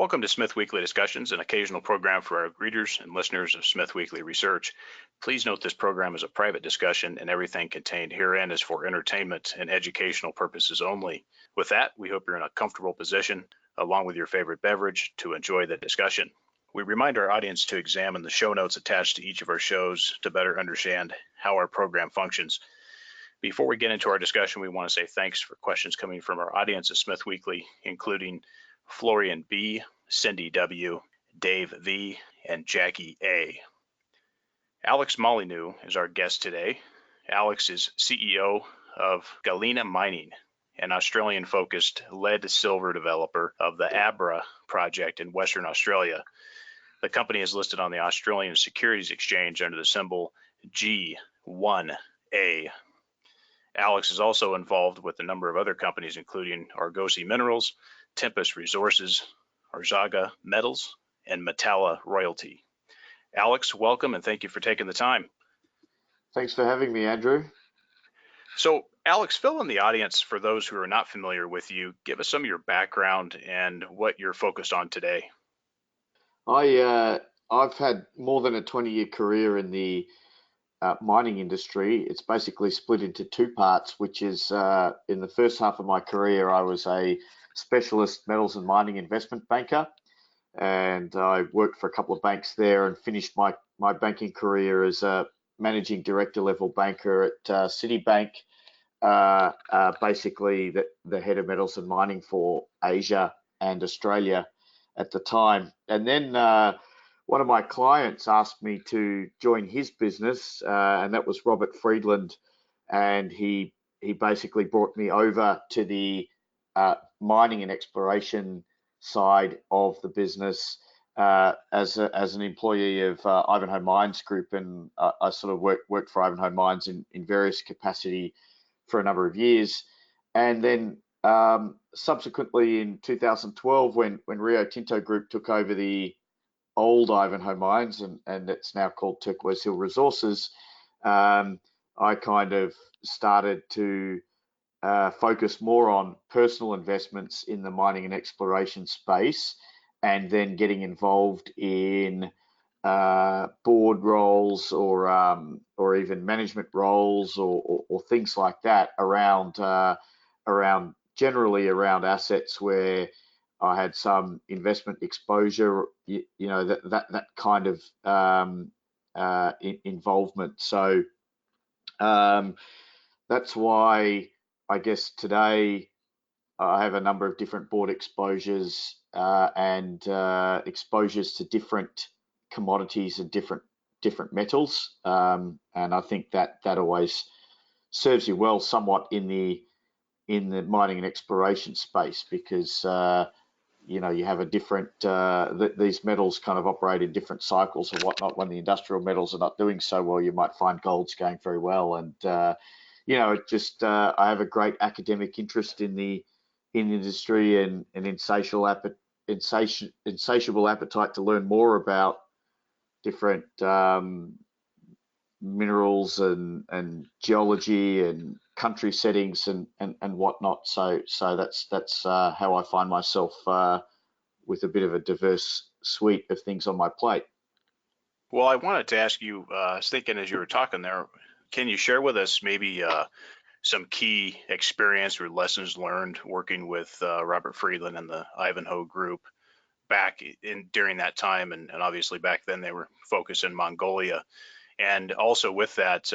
Welcome to Smith Weekly Discussions, an occasional program for our readers and listeners of Smith Weekly Research. Please note this program is a private discussion and everything contained herein is for entertainment and educational purposes only. With that, we hope you're in a comfortable position, along with your favorite beverage, to enjoy the discussion. We remind our audience to examine the show notes attached to each of our shows to better understand how our program functions. Before we get into our discussion, we want to say thanks for questions coming from our audience at Smith Weekly, including Florian B., Cindy W., Dave V., and Jackie A. Alex Molyneux is our guest today. Alex is CEO of Galena Mining, an Australian-focused lead-silver developer of the Abra project in Western Australia. The company is listed on the Australian Securities Exchange under the symbol G1A. Alex is also involved with a number of other companies, including Argosy Minerals, Tempest Resources, Arzaga Metals, and Metalla Royalty. Alex, welcome and thank you for taking the time. Thanks for having me, Andrew. So, Alex, fill in the audience for those who are not familiar with you. Give us some of your background and what you're focused on today. I've had more than a 20-year career in the mining industry. It's basically split into two parts, which is in the first half of my career, I was a specialist metals and mining investment banker, and I worked for a couple of banks there and finished my banking career as a managing director level banker at Citibank, basically the head of metals and mining for Asia and Australia at the time. And then one of my clients asked me to join his business, and that was Robert Friedland, and he basically brought me over to the mining and exploration side of the business as an employee of Ivanhoe Mines Group, and I sort of worked for Ivanhoe Mines in various capacity for a number of years. And then subsequently in 2012, when Rio Tinto Group took over the old Ivanhoe Mines, and it's now called Turquoise Hill Resources, I kind of started to focus more on personal investments in the mining and exploration space, and then getting involved in board roles or even management roles or things like that generally around assets where I had some investment exposure, that kind of involvement. So that's why I guess today I have a number of different board exposures and exposures to different commodities and different metals, and I think that always serves you well somewhat in the mining and exploration space, because you have a different these metals kind of operate in different cycles and whatnot. When the industrial metals are not doing so well, you might find gold's going very well, and I have a great academic interest in the industry and insatiable appetite to learn more about different minerals and geology and country settings and whatnot. So that's how I find myself with a bit of a diverse suite of things on my plate. Well, I wanted to ask you, I was thinking as you were talking there, can you share with us maybe some key experience or lessons learned working with Robert Friedland and the Ivanhoe Group back during that time, and obviously back then they were focused in Mongolia, and also with that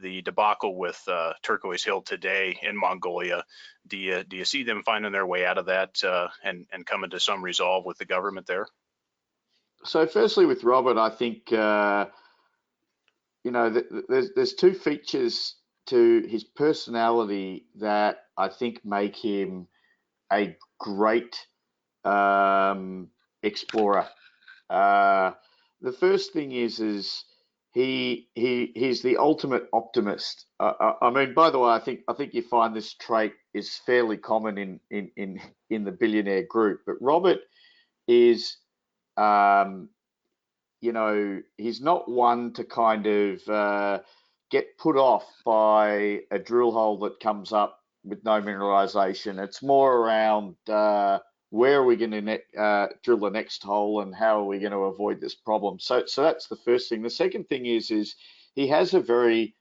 the debacle with Turquoise Hill today in Mongolia? Do you see them finding their way out of that and coming to some resolve with the government there? So firstly, with Robert, I think there's two features to his personality that I think make him a great explorer. The first thing is he's the ultimate optimist. I mean, by the way, I think you find this trait is fairly common in the billionaire group, but Robert is he's not one to kind of get put off by a drill hole that comes up with no mineralization. It's more around where are we going to drill the next hole, and how are we going to avoid this problem? So that's the first thing. The second thing is he has a very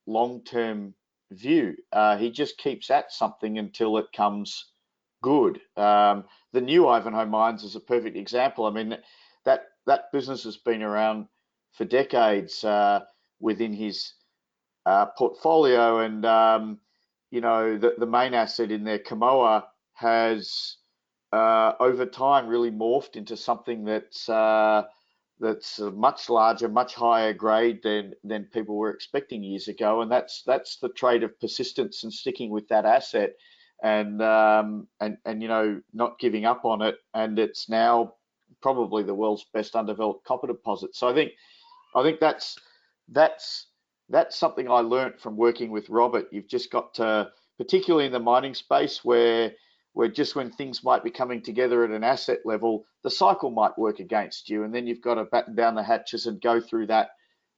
long-term view. He just keeps at something until it comes good. The new Ivanhoe Mines is a perfect example. I mean, that business has been around for decades within his portfolio, and the main asset in there, Kamoa, has over time really morphed into something that's much larger, much higher grade than people were expecting years ago, and that's the trait of persistence and sticking with that asset, and not giving up on it, and it's now probably the world's best undeveloped copper deposit. So I think that's something I learnt from working with Robert. You've just got to, particularly in the mining space, where just when things might be coming together at an asset level, the cycle might work against you, and then you've got to batten down the hatches and go through that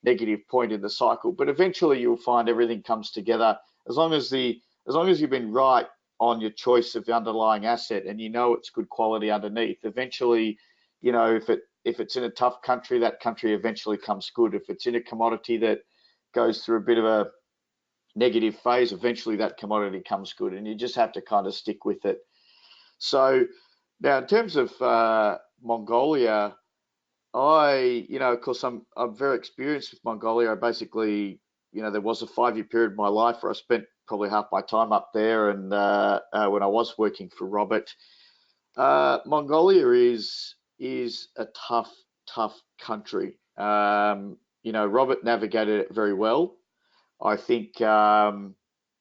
negative point in the cycle. But eventually you'll find everything comes together, as long as you've been right on your choice of the underlying asset, and it's good quality underneath. Eventually, if it's in a tough country, that country eventually comes good. If it's in a commodity that goes through a bit of a negative phase, eventually that commodity comes good, and you just have to kind of stick with it. So now, in terms of Mongolia, of course, I'm very experienced with Mongolia. I basically, there was a 5-year period of my life where I spent probably half my time up there, and when I was working for Robert. Mongolia is a tough country. Robert navigated it very well. I think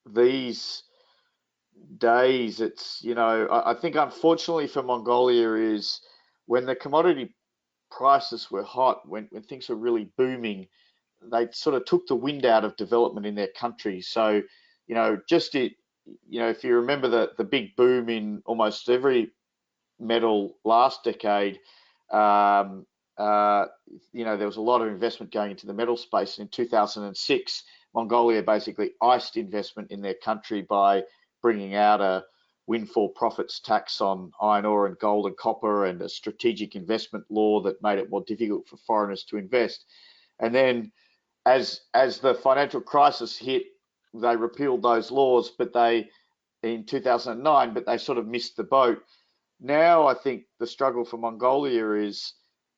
these days, I think unfortunately for Mongolia is when the commodity prices were hot, when things were really booming, they sort of took the wind out of development in their country. So, if you remember the big boom in almost every metal last decade, there was a lot of investment going into the metal space. In 2006, Mongolia basically iced investment in their country by bringing out a windfall profits tax on iron ore and gold and copper, and a strategic investment law that made it more difficult for foreigners to invest. And then as the financial crisis hit, they repealed those laws, in 2009, but they sort of missed the boat. Now I think the struggle for Mongolia is,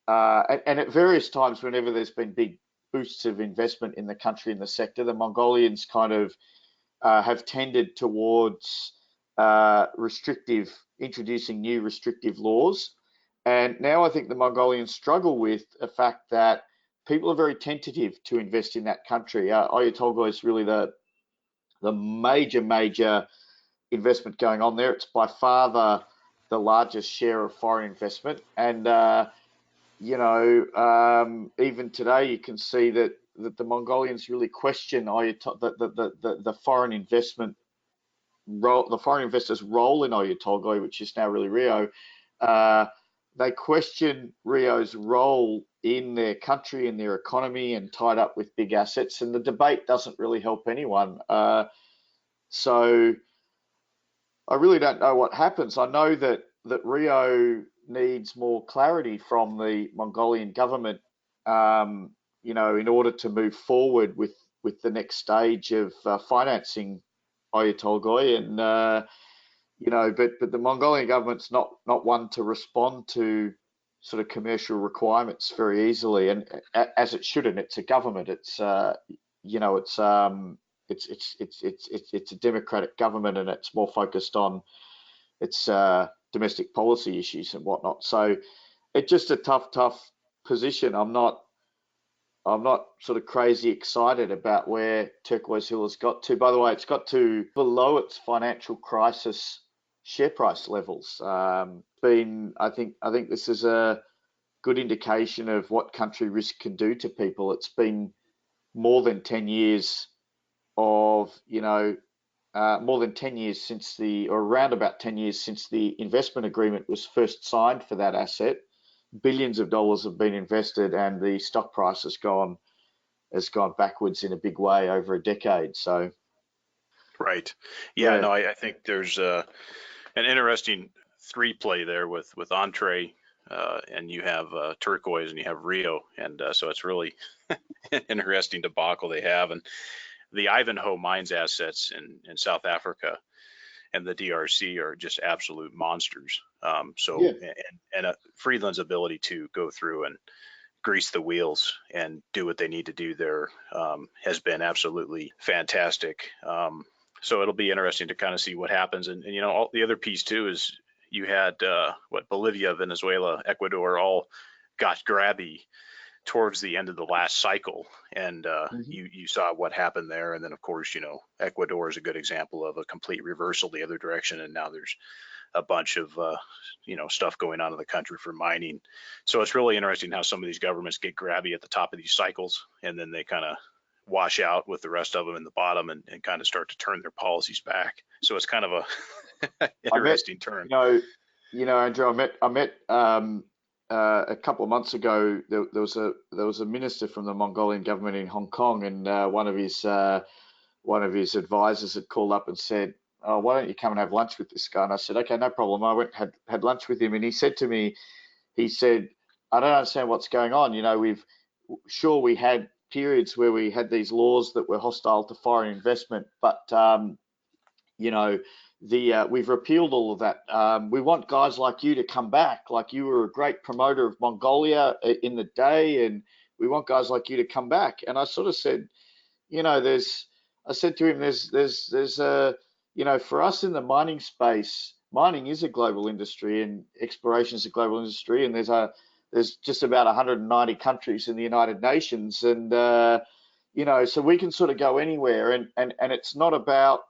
and at various times whenever there's been big boosts of investment in the country, in the sector, the Mongolians kind of have tended towards introducing new restrictive laws. And now I think the Mongolians struggle with the fact that people are very tentative to invest in that country. Oyu Tolgoi is really the major investment going on there. It's by far the largest share of foreign investment, and even today you can see that the Mongolians really question the foreign investment role, the foreign investors' role in Oyu Tolgoi, which is now really Rio. They question Rio's role in their country, in their economy, and tied up with big assets, and the debate doesn't really help anyone. So I really don't know what happens. I know that Rio needs more clarity from the Mongolian government, in order to move forward with the next stage of financing Oyu Tolgoi, and but the Mongolian government's not one to respond to sort of commercial requirements very easily, and as it shouldn't. It's a government. It's it's a democratic government, and it's more focused on its domestic policy issues and whatnot. So it's just a tough position. I'm not sort of crazy excited about where Turquoise Hill has got to. By the way, it's got to below its financial crisis share price levels. I think this is a good indication of what country risk can do to people. It's been more than 10 years of, more than 10 years since around about 10 years since the investment agreement was first signed for that asset. Billions of dollars have been invested, and the stock price has gone backwards in a big way over a decade. So, right, yeah. No, I think there's an interesting three play there with Entree, and you have Turquoise, and you have Rio, and so it's really an interesting debacle they have. And the Ivanhoe mines assets in South Africa and the DRC are just absolute monsters. Yeah. Friedland's ability to go through and grease the wheels and do what they need to do there has been absolutely fantastic. So it'll be interesting to kind of see what happens. And you know, all the other piece too is you had Bolivia, Venezuela, Ecuador all got grabby towards the end of the last cycle, and you saw what happened there. And then of course, you know, Ecuador is a good example of a complete reversal the other direction, and now there's a bunch of you know, stuff going on in the country for mining. So it's really interesting how some of these governments get grabby at the top of these cycles, and then they kind of wash out with the rest of them in the bottom, and kind of start to turn their policies back. So it's kind of a interesting turn. Andrew, I met a couple of months ago. There was a minister from the Mongolian government in Hong Kong, and one of his advisors had called up and said, "Oh, why don't you come and have lunch with this guy?" And I said, "Okay, no problem." I went had lunch with him, and he said to me, "I don't understand what's going on. You know, we had periods where we had these laws that were hostile to foreign investment, but you know, we've repealed all of that. We want guys like you to come back. Like, you were a great promoter of Mongolia in the day, and we want guys like you to come back." And I sort of said, I said to him, there's a, you know, for us in the mining space, mining is a global industry, and exploration is a global industry, and there's just about 190 countries in the United Nations, and you know, so we can sort of go anywhere, and it's not about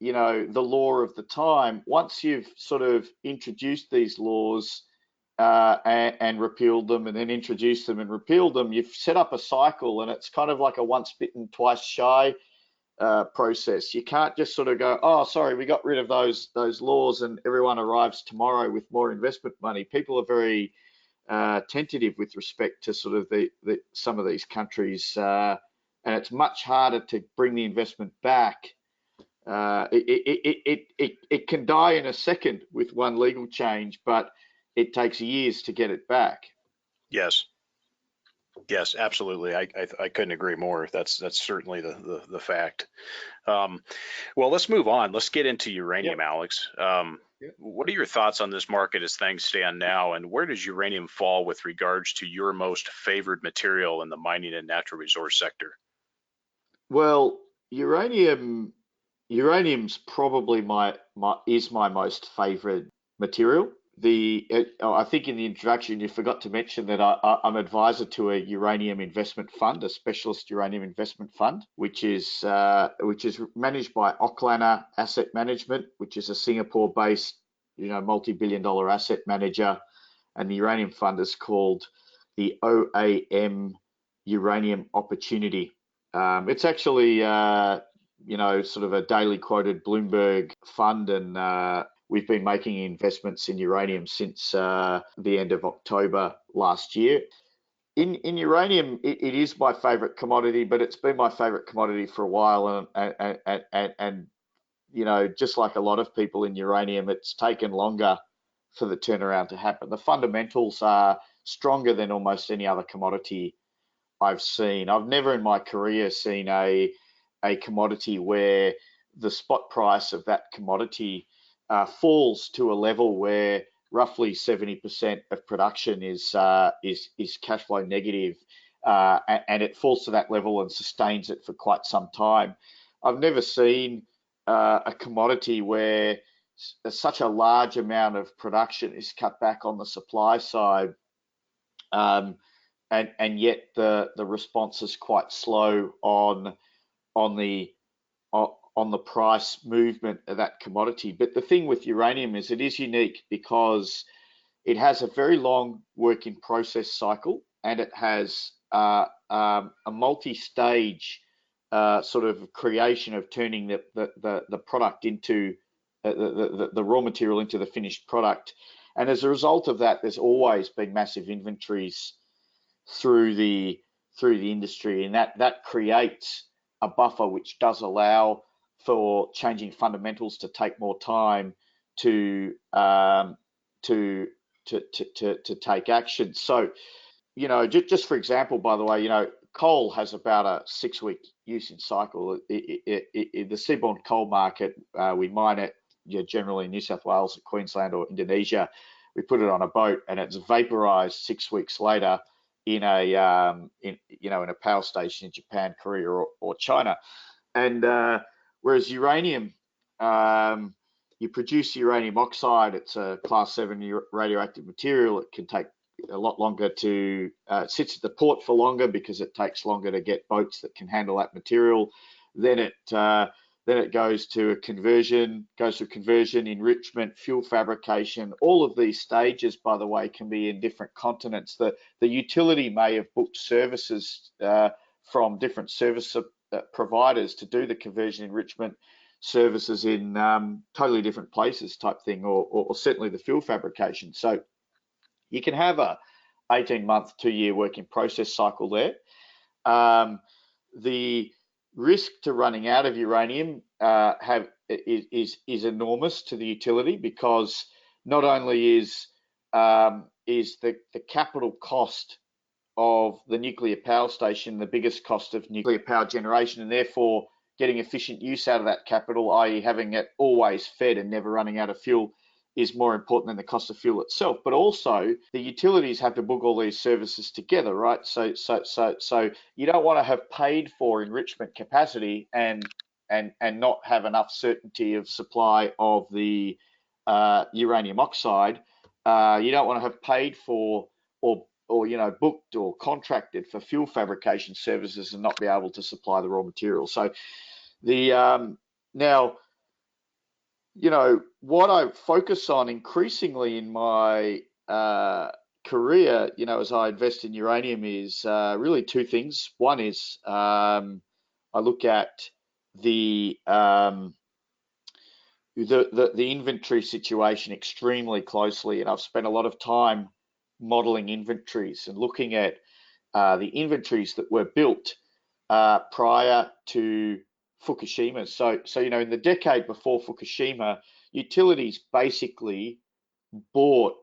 you know, the law of the time. Once you've sort of introduced these laws and repealed them, and then introduced them and repealed them, you've set up a cycle, and it's kind of like a once bitten, twice shy process. You can't just sort of go, "Oh, sorry, we got rid of those laws, and everyone arrives tomorrow with more investment money." People are very tentative with respect to sort of some of these countries, and it's much harder to bring the investment back. It can die in a second with one legal change, but it takes years to get it back. Yes, absolutely. I couldn't agree more. That's certainly the fact. Well, let's move on. Let's get into uranium, Yep. Alex. Yep. What are your thoughts on this market as things stand now, and where does uranium fall with regards to your most favored material in the mining and natural resource sector? Well, uranium's probably my most favorite material. I think in the introduction you forgot to mention that I'm advisor to a uranium investment fund, a specialist uranium investment fund, which is managed by Oclana Asset Management, which is a Singapore-based, you know, multi-billion-dollar asset manager, and the uranium fund is called the OAM Uranium Opportunity. It's actually you know, sort of a daily quoted Bloomberg fund, and we've been making investments in uranium since the end of October last year. In uranium, it is my favorite commodity, but it's been my favorite commodity for a while, and you know, just like a lot of people in uranium, it's taken longer for the turnaround to happen. The fundamentals are stronger than almost any other commodity I've seen. I've never in my career seen a commodity where the spot price of that commodity falls to a level where roughly 70% of production is cash flow negative, and it falls to that level and sustains it for quite some time. I've never seen a commodity where such a large amount of production is cut back on the supply side, and yet the response is quite slow on the price movement of that commodity. But the thing with uranium is it is unique because it has a very long work in process cycle, and it has a multi-stage sort of creation of turning the product into the raw material into the finished product. And as a result of that, there's always been massive inventories through the industry, and that creates a buffer which does allow for changing fundamentals to take more time to take action. So, just for example, by the way, coal has about a 6-week usage cycle. The seaborne coal market, we mine it generally in New South Wales, Queensland, or Indonesia. We put it on a boat, and it's vaporized 6 weeks later in a power station in Japan, Korea, or China. And whereas uranium, you produce uranium oxide. It's a class 7 radioactive material. It can take a lot longer to sits at the port for longer because it takes longer to get boats that can handle that material. Then it goes to conversion, enrichment, fuel fabrication. All of these stages, by the way, can be in different continents. The utility may have booked services from different service providers to do the conversion enrichment services in totally different places type thing, or certainly the fuel fabrication. So you can have a 18-month, 2-year work in process cycle there. The risk to running out of uranium is enormous to the utility, because not only is the capital cost of the nuclear power station the biggest cost of nuclear power generation, and therefore getting efficient use out of that capital, i.e. having it always fed and never running out of fuel, is more important than the cost of fuel itself. But also the utilities have to book all these services together, right? So you don't want to have paid for enrichment capacity and not have enough certainty of supply of the uranium oxide. You don't want to have paid for or booked or contracted for fuel fabrication services and not be able to supply the raw material. So the now, what I focus on increasingly in my career, as I invest in uranium, is really two things. One is I look at the inventory situation extremely closely, and I've spent a lot of time modeling inventories and looking at the inventories that were built prior to Fukushima. So in the decade before Fukushima, utilities basically bought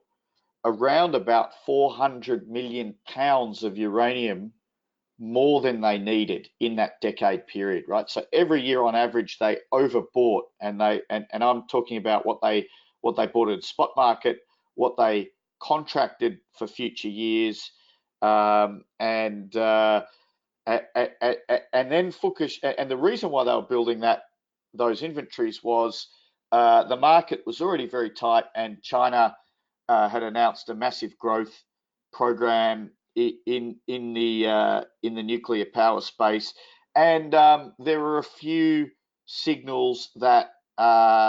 around about 400 million pounds of uranium more than they needed in that decade period, right? So every year on average they overbought, and I'm talking about what they bought in the spot market, what they contracted for future years, and then Fukushima. And the reason why they were building those inventories was the market was already very tight, and China had announced a massive growth program in the nuclear power space, and there were a few signals that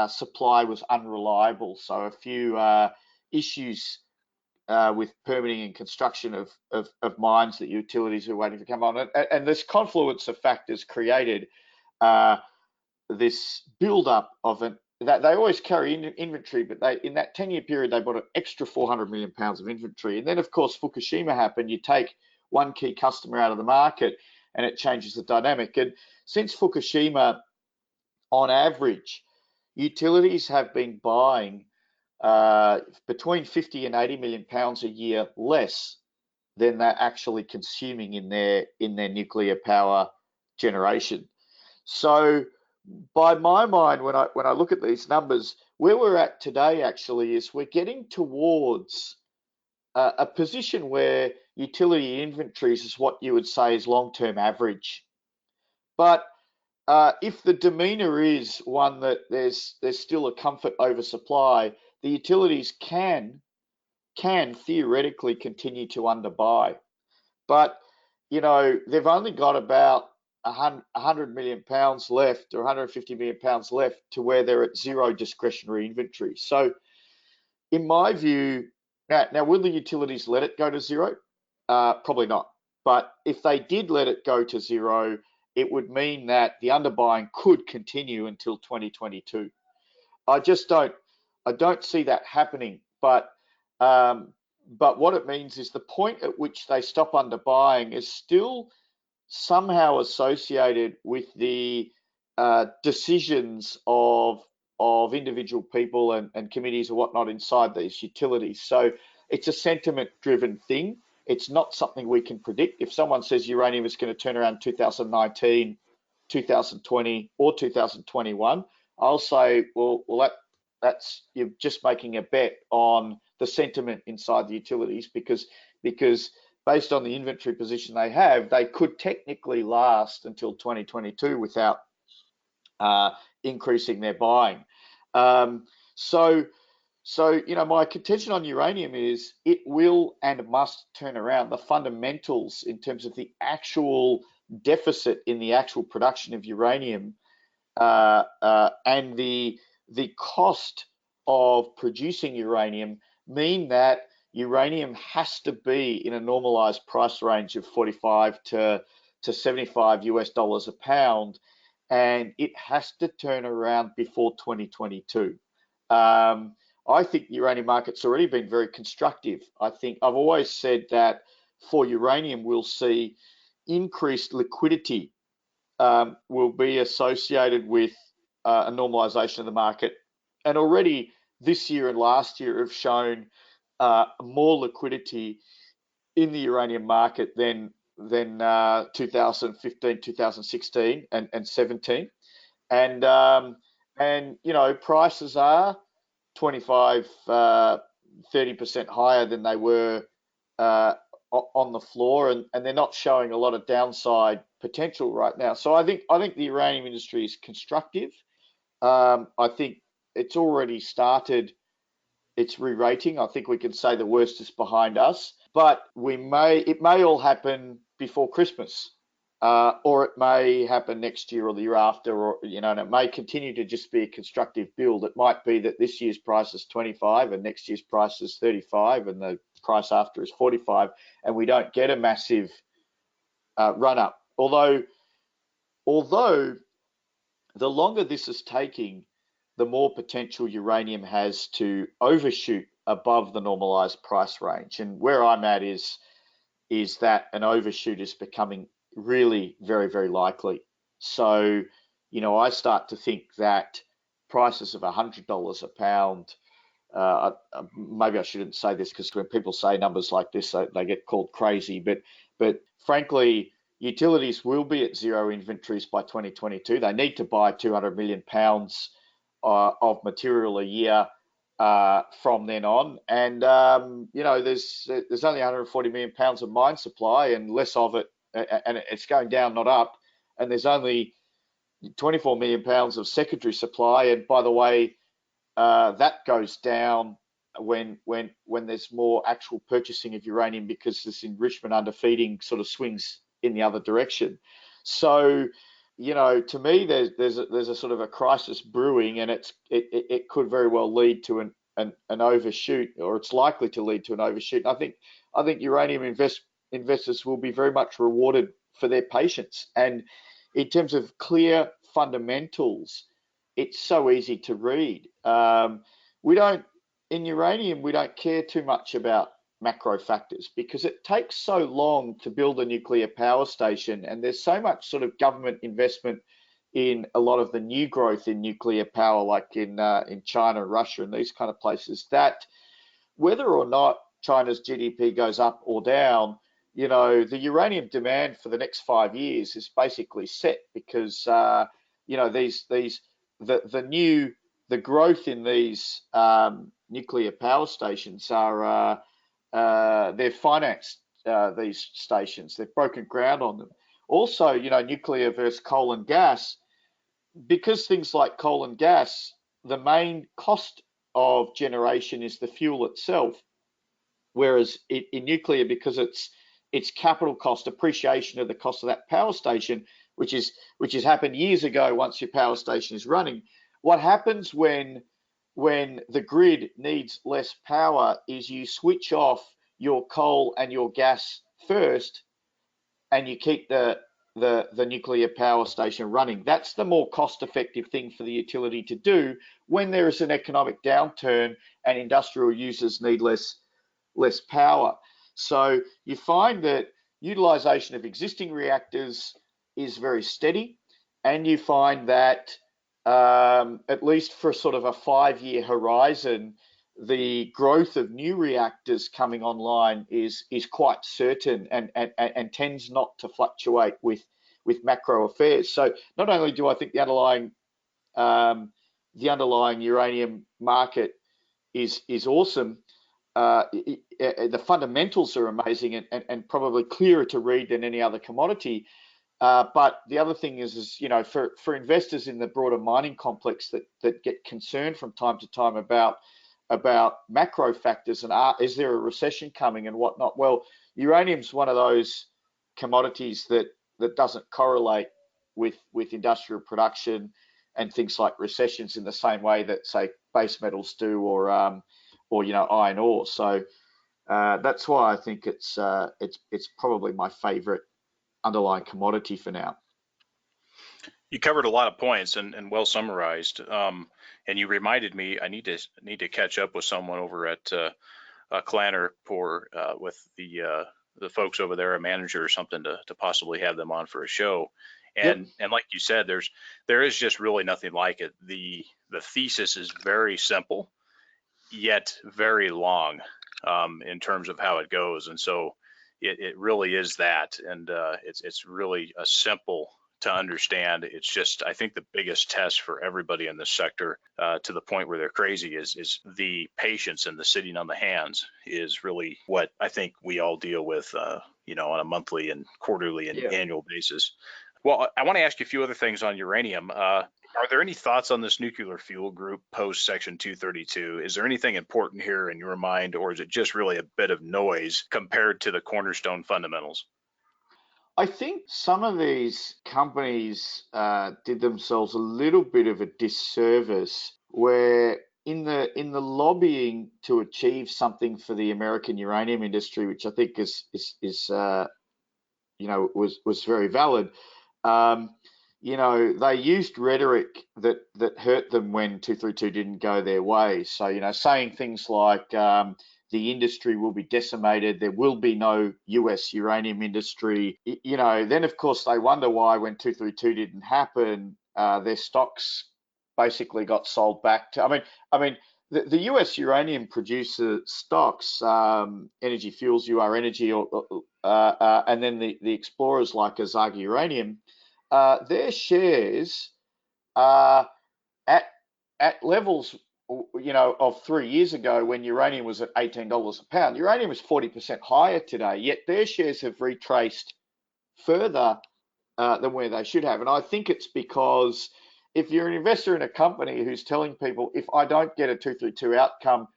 supply was unreliable. So a few issues with permitting and construction of mines that utilities are waiting to come on, and this confluence of factors created this build-up of that they always carry inventory, but in that 10-year period they bought an extra 400 million pounds of inventory. And then of course Fukushima happened. You take one key customer out of the market and it changes the dynamic. And since Fukushima, on average, utilities have been buying between 50 and 80 million pounds a year less than they're actually consuming in their nuclear power generation. So by my mind, when I look at these numbers, where we're at today actually is we're getting towards a position where utility inventories is what you would say is long-term average. But if the demeanor is one that there's still a comfort oversupply, the utilities can theoretically continue to underbuy. But they've only got about 100 million pounds left, or 150 million pounds left, to where they're at zero discretionary inventory. So in my view, now will the utilities let it go to zero? Probably not. But if they did let it go to zero, it would mean that the underbuying could continue until 2022. I don't see that happening. But what it means is the point at which they stop underbuying is still somehow associated with the decisions of individual people and committees or whatnot inside these utilities. So it's a sentiment-driven thing. It's not something we can predict. If someone says uranium is going to turn around 2019, 2020, or 2021, I'll say, well, that's you're just making a bet on the sentiment inside the utilities because based on the inventory position they have, they could technically last until 2022 without increasing their buying. So my contention on uranium is it will and must turn around. The fundamentals in terms of the actual deficit in the actual production of uranium and the cost of producing uranium mean that uranium has to be in a normalized price range of 45 to 75 US dollars a pound, and it has to turn around before 2022. I think the uranium market's already been very constructive. I think I've always said that for uranium, we'll see increased liquidity will be associated with a normalization of the market. And already this year and last year have shown more liquidity in the uranium market than 2015, 2016, and 17. And prices are 25, 30% higher than they were on the floor, and they're not showing a lot of downside potential right now. So I think the uranium industry is constructive. I think it's already started its re-rating. I think we can say the worst is behind us, but it may all happen before Christmas. Or it may happen next year or the year after, and it may continue to just be a constructive build. It might be that this year's price is 25 and next year's price is 35 and the price after is 45, and we don't get a massive run up. Although the longer this is taking, the more potential uranium has to overshoot above the normalized price range. And where I'm at is that an overshoot is becoming really very, very likely. So, I start to think that prices of $100 a pound, maybe I shouldn't say this because when people say numbers like this, they get called crazy. But frankly, utilities will be at zero inventories by 2022. They need to buy 200 million pounds of material a year from then on. And, there's only 140 million pounds of mine supply and less of it, and it's going down, not up. And there's only 24 million pounds of secondary supply. And by the way, that goes down when there's more actual purchasing of uranium because this enrichment underfeeding sort of swings in the other direction. So, to me, there's a sort of a crisis brewing, and it could very well lead to an overshoot, or it's likely to lead to an overshoot. I think uranium investors will be very much rewarded for their patience. And in terms of clear fundamentals, it's so easy to read. In uranium, we don't care too much about macro factors because it takes so long to build a nuclear power station, and there's so much sort of government investment in a lot of the new growth in nuclear power, like in China, Russia, and these kind of places, that whether or not China's GDP goes up or down, the uranium demand for the next 5 years is basically set because the growth in these nuclear power stations are they've financed these stations. They've broken ground on them. Also, nuclear versus coal and gas, because things like coal and gas, the main cost of generation is the fuel itself. Whereas in nuclear, because it's capital cost, appreciation of the cost of that power station, which has happened years ago once your power station is running. What happens when the grid needs less power is you switch off your coal and your gas first, and you keep the nuclear power station running. That's the more cost-effective thing for the utility to do when there is an economic downturn and industrial users need less power. So you find that utilization of existing reactors is very steady. and you find that at least for sort of a 5-year horizon, the growth of new reactors coming online is quite certain and tends not to fluctuate with macro affairs. So not only do I think the underlying uranium market is awesome, the fundamentals are amazing and probably clearer to read than any other commodity. But the other thing is for investors in the broader mining complex that get concerned from time to time about macro factors and is there a recession coming and whatnot. Well, uranium's one of those commodities that doesn't correlate with industrial production and things like recessions in the same way that, say, base metals do, or iron ore. So that's why I think it's probably my favorite underlying commodity for now. You covered a lot of points and well summarized. And you reminded me I need to catch up with someone over at Clanner with the folks over there, a manager or something, to possibly have them on for a show. And Yep. like you said, there is just really nothing like it. The thesis is very simple, yet very long in terms of how it goes. And so it really is that. And it's really a simple to understand. It's just, I think the biggest test for everybody in this sector, to the point where they're crazy, is the patience and the sitting on the hands is really what I think we all deal with, on a monthly and quarterly and annual basis. Well, I want to ask you a few other things on uranium. Are there any thoughts on this nuclear fuel group post Section 232? Is there anything important here in your mind, or is it just really a bit of noise compared to the cornerstone fundamentals? I think some of these companies did themselves a little bit of a disservice, where in the lobbying to achieve something for the American uranium industry, which I think is was very valid. They used rhetoric that hurt them when 232 didn't go their way. So, saying things like the industry will be decimated, there will be no US uranium industry. Then of course they wonder why when 232 didn't happen, their stocks basically got sold back to. I mean, the US uranium producer stocks, Energy Fuels, UR Energy, and then the explorers like Asahi Uranium, their shares are at levels, of 3 years ago when uranium was at $18 a pound. Uranium is 40% higher today, yet their shares have retraced further than where they should have. And I think it's because if you're an investor in a company who's telling people, if I don't get a 232 outcome,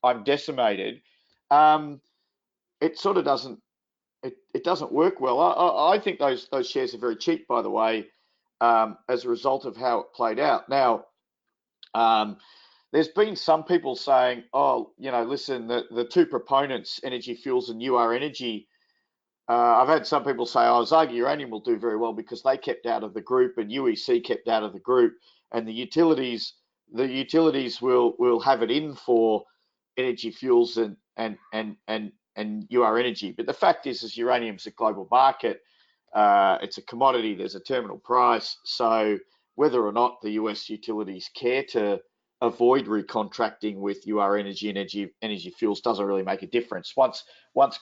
I'm decimated, it sort of doesn't work well. I think those shares are very cheap, by the way, as a result of how it played out. Now, there's been some people saying, oh, listen, the two proponents, Energy Fuels and UR Energy, I've had some people say, oh, Asahi Uranium will do very well because they kept out of the group and UEC kept out of the group, and the utilities will have it in for Energy Fuels and UR Energy. But the fact is uranium's a global market. It's a commodity. There's a terminal price. So whether or not the US utilities care to avoid recontracting with UR Energy and Energy Fuels doesn't really make a difference. Once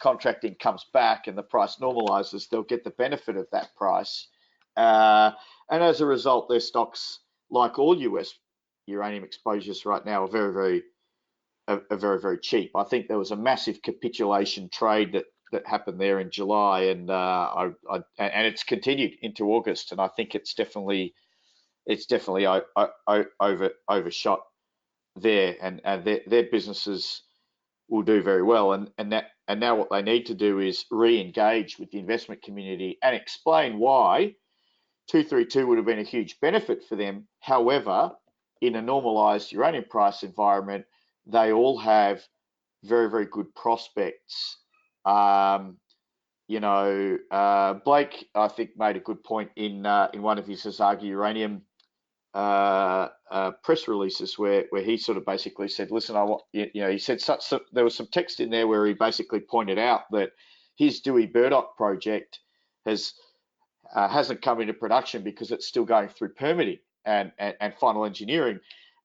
contracting comes back and the price normalizes, they'll get the benefit of that price. And as a result, their stocks, like all US uranium exposures right now, are very, very cheap. I think there was a massive capitulation trade that happened there in July, and it's continued into August, and I think it's definitely overshot there, and their businesses will do very well, and now what they need to do is re-engage with the investment community and explain why 232 would have been a huge benefit for them. However, in a normalized uranium price environment, they all have very, very good prospects. Blake, I think, made a good point in one of his Asahi Uranium press releases where he sort of basically said, listen, he said there was some text in there where he basically pointed out that his Dewey Burdock project has hasn't come into production because it's still going through permitting and final engineering.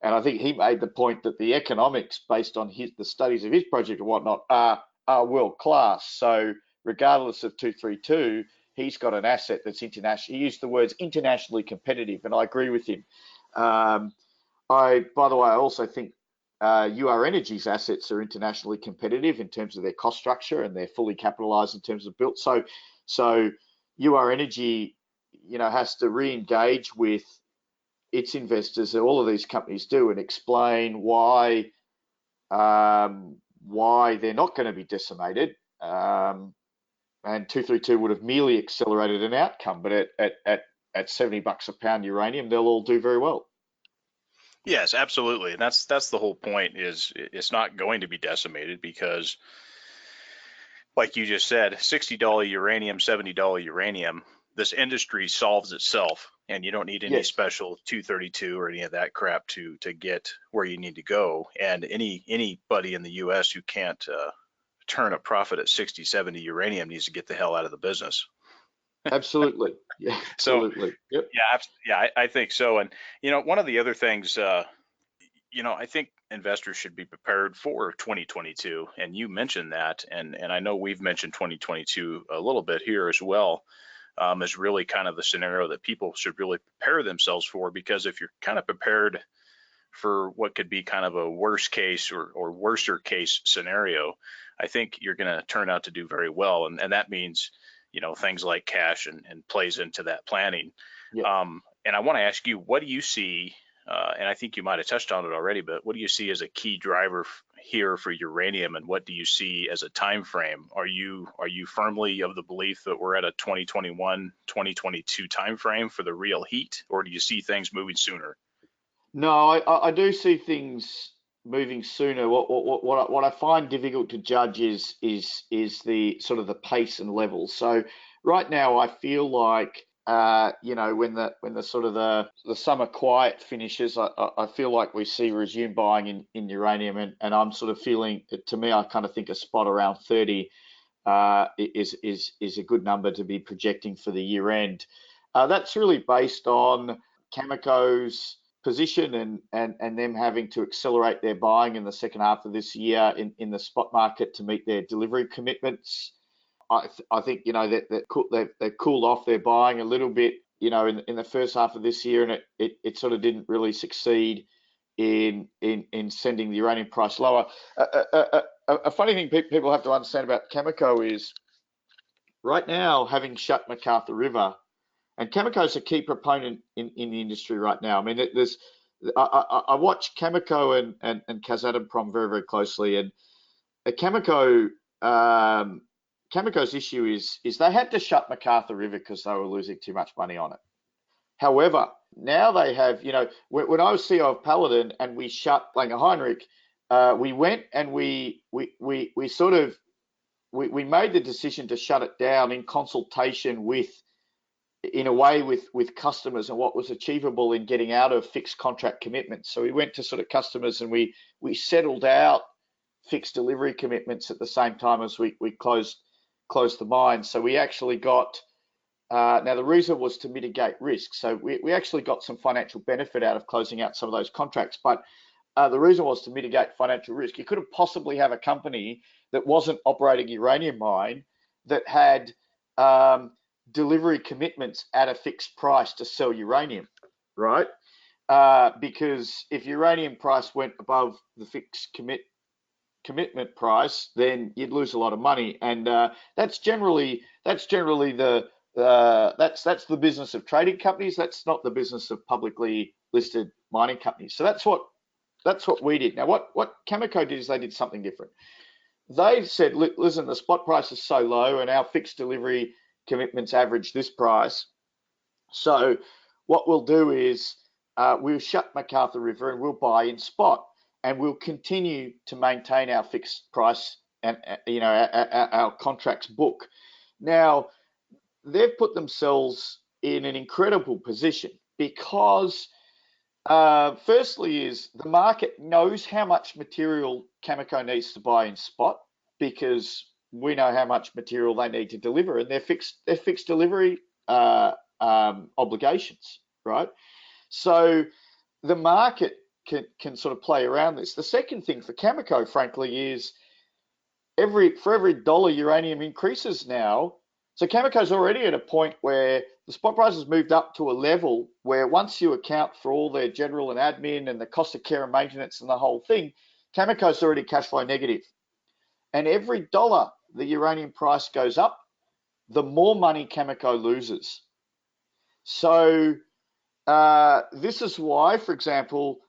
And I think he made the point that the economics, based on the studies of his project and whatnot, are world class. So regardless of 232, he's got an asset that's international. He used the words internationally competitive, and I agree with him. By the way, I also think UR Energy's assets are internationally competitive in terms of their cost structure, and they're fully capitalized in terms of built. So UR Energy, has to re-engage with its investors, all of these companies do, and explain why they're not going to be decimated. And 232 would have merely accelerated an outcome, but at $70 a pound uranium, they'll all do very well. Yes, absolutely. And that's the whole point, is it's not going to be decimated because, like you just said, $60 uranium, $70 uranium, this industry solves itself, and you don't need any special 232 or any of that crap to get where you need to go. And anybody in the U.S. who can't turn a profit at 60, 70 uranium needs to get the hell out of the business. Absolutely. Yeah, absolutely. So, yep. Yeah, I think so. And, one of the other things, I think investors should be prepared for 2022. And you mentioned that, and I know we've mentioned 2022 a little bit here as well, is really kind of the scenario that people should really prepare themselves for, because if you're kind of prepared for what could be kind of a worst case or worser case scenario, I think you're going to turn out to do very well. And that means, things like cash and plays into that planning. Yep. And I want to ask you, what do you see, and I think you might have touched on it already, but what do you see as a key driver here for uranium, and what do you see as a time frame? Are you firmly of the belief that we're at a 2021, 2022 time frame for the real heat, or do you see things moving sooner? No, I do see things moving sooner. What I find difficult to judge is the sort of the pace and level. So right now, I feel like when the sort of the summer quiet finishes, I feel like we see resume buying in uranium, and I'm sort of feeling, to me, I kind of think a spot around 30 is a good number to be projecting for the year end. That's really based on Cameco's position and them having to accelerate their buying in the second half of this year in the spot market to meet their delivery commitments. I think that they've cooled off their buying a little bit, in the first half of this year, and it sort of didn't really succeed in sending the uranium price lower. A funny thing people have to understand about Cameco is right now, having shut McArthur River, and Cameco is a key proponent in the industry right now. I mean, I watch Cameco and Kazatomprom very, very closely, and Cameco's issue is they had to shut McArthur River because they were losing too much money on it. However, now they have, when I was CEO of Paladin and we shut Langer Heinrich, we went and we made the decision to shut it down in consultation with customers and what was achievable in getting out of fixed contract commitments. So we went to sort of customers and we settled out fixed delivery commitments at the same time as we closed the mine. So we actually got, now the reason was to mitigate risk. So we actually got some financial benefit out of closing out some of those contracts, but the reason was to mitigate financial risk. You couldn't possibly have a company that wasn't operating a uranium mine that had delivery commitments at a fixed price to sell uranium, right? Because if uranium price went above the fixed commitment price, then you'd lose a lot of money, and that's generally the business of trading companies. That's not the business of publicly listed mining companies. So that's what we did. Now, what Cameco did is they did something different. They said, listen, the spot price is so low, and our fixed delivery commitments average this price. So what we'll do is we'll shut McArthur River and we'll buy in spot, and we'll continue to maintain our fixed price and our contracts book. Now, they've put themselves in an incredible position because firstly is the market knows how much material Cameco needs to buy in spot, because we know how much material they need to deliver, and their fixed delivery obligations, right? So the market can sort of play around this. The second thing for Cameco, frankly, is for every dollar uranium increases now, so Cameco's already at a point where the spot price has moved up to a level where once you account for all their general and admin and the cost of care and maintenance and the whole thing, Cameco's already cash flow negative. And every dollar the uranium price goes up, the more money Cameco loses. So this is why, for example,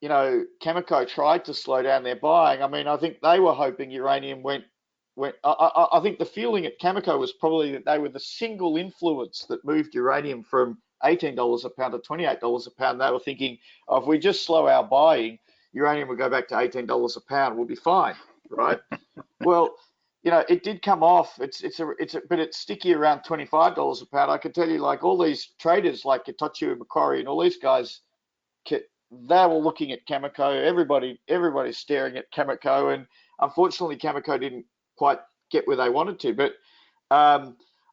Cameco tried to slow down their buying. I mean, I think they were hoping uranium went. I think the feeling at Cameco was probably that they were the single influence that moved uranium from $18 a pound to $28 a pound. They were thinking, oh, if we just slow our buying, uranium will go back to $18 a pound. We'll be fine, right? Well, it did come off. But it's sticky around $25 a pound. I can tell you, like all these traders, like Itochu and Macquarie and all these guys, they were looking at Cameco. Everybody's staring at Cameco, and unfortunately, Cameco didn't quite get where they wanted to. But I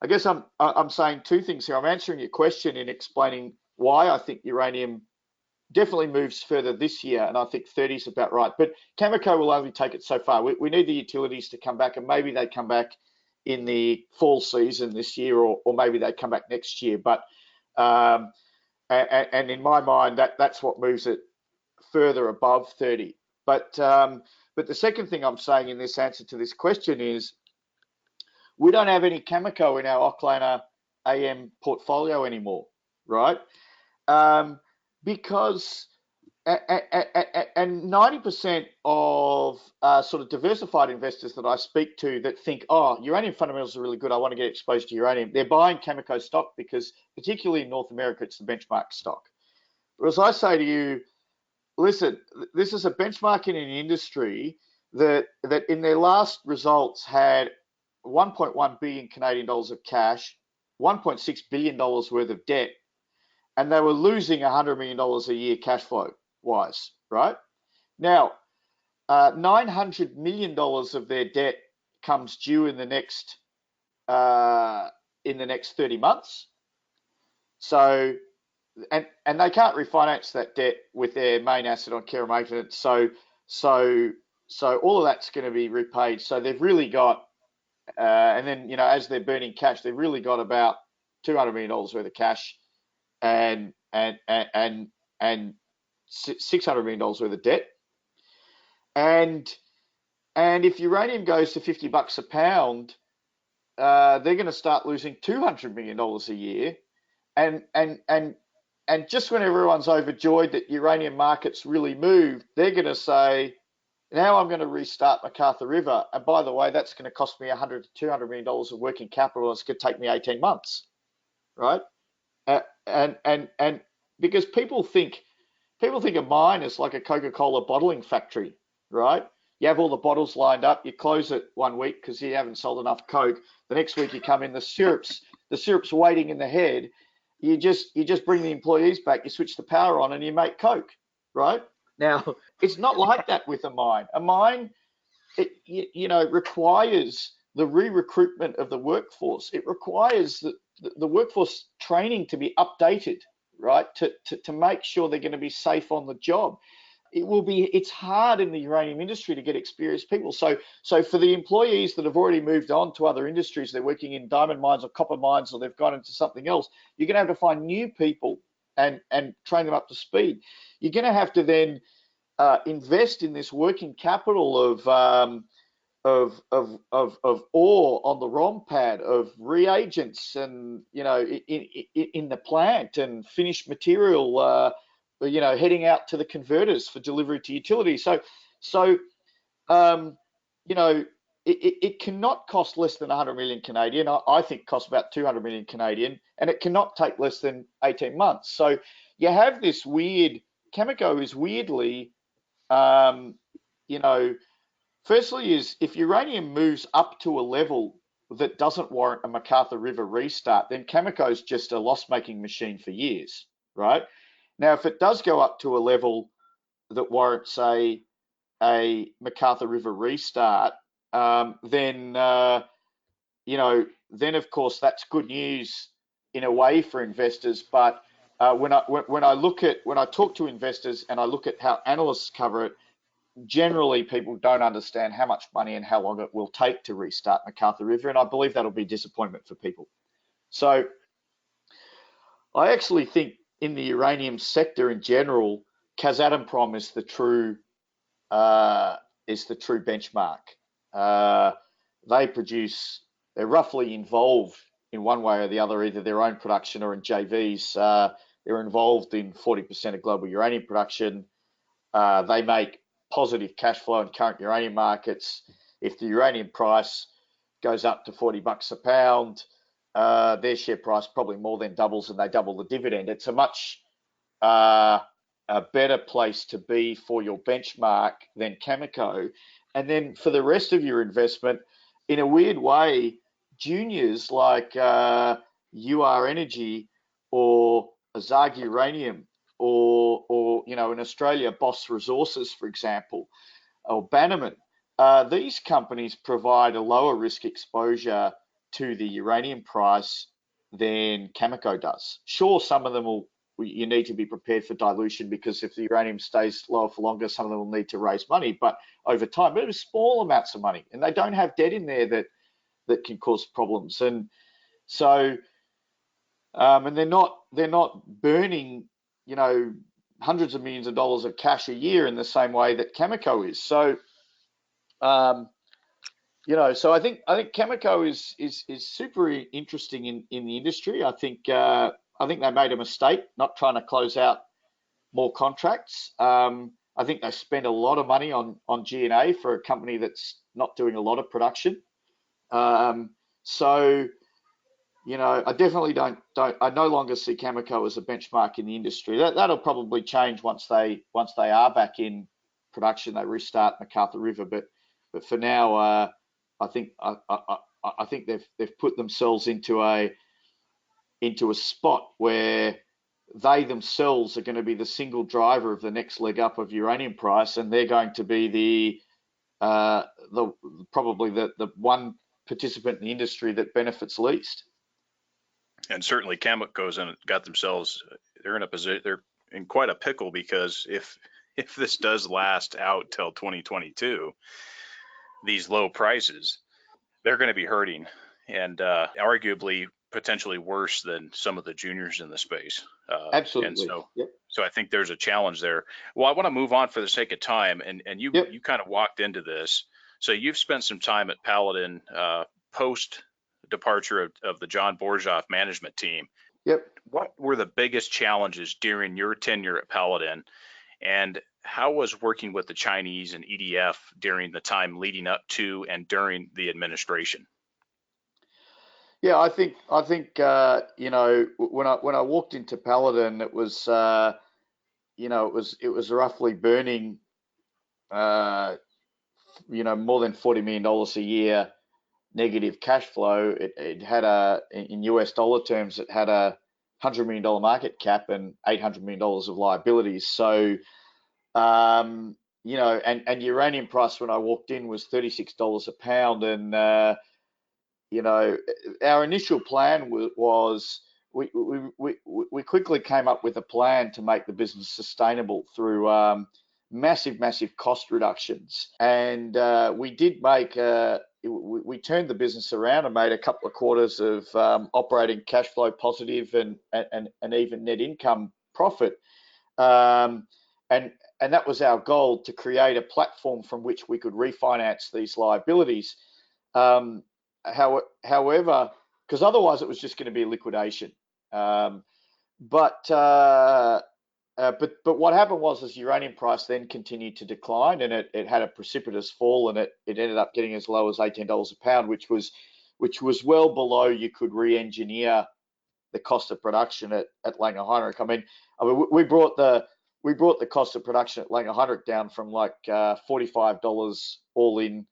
guess I'm saying two things here. I'm answering your question in explaining why I think uranium definitely moves further this year, and I think 30 is about right. But Cameco will only take it so far. We need the utilities to come back, and maybe they come back in the fall season this year, or maybe they come back next year. But and in my mind, that's what moves it further above 30. But the second thing I'm saying in this answer to this question is we don't have any Cameco in our Ocklana AM portfolio anymore, right? Because and 90% of sort of diversified investors that I speak to that think, oh, uranium fundamentals are really good, I want to get exposed to uranium, they're buying Cameco stock because particularly in North America, it's the benchmark stock. Whereas I say to you, listen, this is a benchmark in an industry that in their last results had 1.1 billion Canadian dollars of cash, 1.6 billion dollars worth of debt, and they were losing $100 million a year cash flow wise, right? Now, $900 million of their debt comes due in the next 30 months. So, and they can't refinance that debt with their main asset on care and maintenance. So all of that's going to be repaid. So they've really got, and then as they're burning cash, they've really got about $200 million worth of cash and $600 million worth of debt. And if uranium goes to $50 a pound, they're going to start losing $200 million a year. And just when everyone's overjoyed that uranium markets really moved, they're going to say, now I'm going to restart McArthur River. And by the way, that's going to cost me $100 to $200 million of working capital. It's going to take me 18 months, right? And because people think a mine is like a Coca-Cola bottling factory, right? You have all the bottles lined up, you close it 1 week because you haven't sold enough Coke. The next week you come in, the syrup's waiting in the head. You just bring the employees back, you switch the power on, and you make Coke, right? Now, it's not like that with a mine. A mine, it requires the re-recruitment of the workforce. It requires the workforce training to be updated, right? To make sure they're going to be safe on the job. It's hard in the uranium industry to get experienced people. So for the employees that have already moved on to other industries, they're working in diamond mines or copper mines, or they've gone into something else, you're going to have to find new people and train them up to speed. You're going to have to then invest in this working capital of ore on the ROM pad, of reagents, and in the plant, and finished material heading out to the converters for delivery to utilities. So it cannot cost less than 100 million Canadian. I think it costs about 200 million Canadian, and it cannot take less than 18 months. So you have this Cameco is weirdly, firstly is if uranium moves up to a level that doesn't warrant a McArthur River restart, then Cameco is just a loss-making machine for years, right? Now, if it does go up to a level that warrants a McArthur River restart, then of course that's good news in a way for investors, but when I talk to investors and I look at how analysts cover it, generally people don't understand how much money and how long it will take to restart McArthur River, and I believe that'll be disappointment for people. So I actually think in the uranium sector in general, Kazatomprom is the true benchmark. They're roughly involved in one way or the other, either their own production or in JVs. They're involved in 40% of global uranium production. They make positive cash flow in current uranium markets. If the uranium price goes up to $40 a pound, their share price probably more than doubles, and they double the dividend. It's a much a better place to be for your benchmark than Cameco. And then for the rest of your investment, in a weird way, juniors like UR Energy or Azag Uranium or in Australia, Boss Resources, for example, or Bannerman, these companies provide a lower risk exposure to the uranium price than Cameco does. Sure, some of them you need to be prepared for dilution, because if the uranium stays lower for longer, some of them will need to raise money, but over time, but it was small amounts of money, and they don't have debt in there that can cause problems. And so, and they're not burning, hundreds of millions of dollars of cash a year in the same way that Cameco is. So, so I think Cameco is super interesting in the industry. I think they made a mistake not trying to close out more contracts. I think they spend a lot of money on G&A for a company that's not doing a lot of production. So, I definitely I no longer see Cameco as a benchmark in the industry. That'll probably change once they are back in production. They restart McArthur River, but for now, I think they've put themselves into a spot where they themselves are going to be the single driver of the next leg up of uranium price, and they're going to be probably the one participant in the industry that benefits least. And certainly Cameco's got themselves, they're in a position, they're in quite a pickle, because if this does last out till 2022, these low prices, they're going to be hurting, and arguably potentially worse than some of the juniors in the space. Absolutely. And so, yep. So I think there's a challenge there. Well, I want to move on for the sake of time, and you Yep. you kind of walked into this. So you've spent some time at Paladin post departure of the John Borjoff management team. Yep. What were the biggest challenges during your tenure at Paladin, and how was working with the Chinese and EDF during the time leading up to and during the administration? Yeah, I think when I walked into Paladin, it was it was roughly burning more than $40 million a year negative cash flow. It had in US dollar terms, it had a $100 million market cap and $800 million of liabilities. So, and uranium price when I walked in was $36 a pound. And, our initial plan was we quickly came up with a plan to make the business sustainable through massive cost reductions. And we did make we turned the business around and made a couple of quarters of operating cash flow positive and even net income profit. And that was our goal, to create a platform from which we could refinance these liabilities. However, because otherwise it was just going to be a liquidation. But what happened was uranium price then continued to decline, and it had a precipitous fall, and it ended up getting as low as $18 a pound, which was well below you could re-engineer the cost of production at Langer Heinrich. I mean, we brought the cost of production at Langer Heinrich down from like $45 all in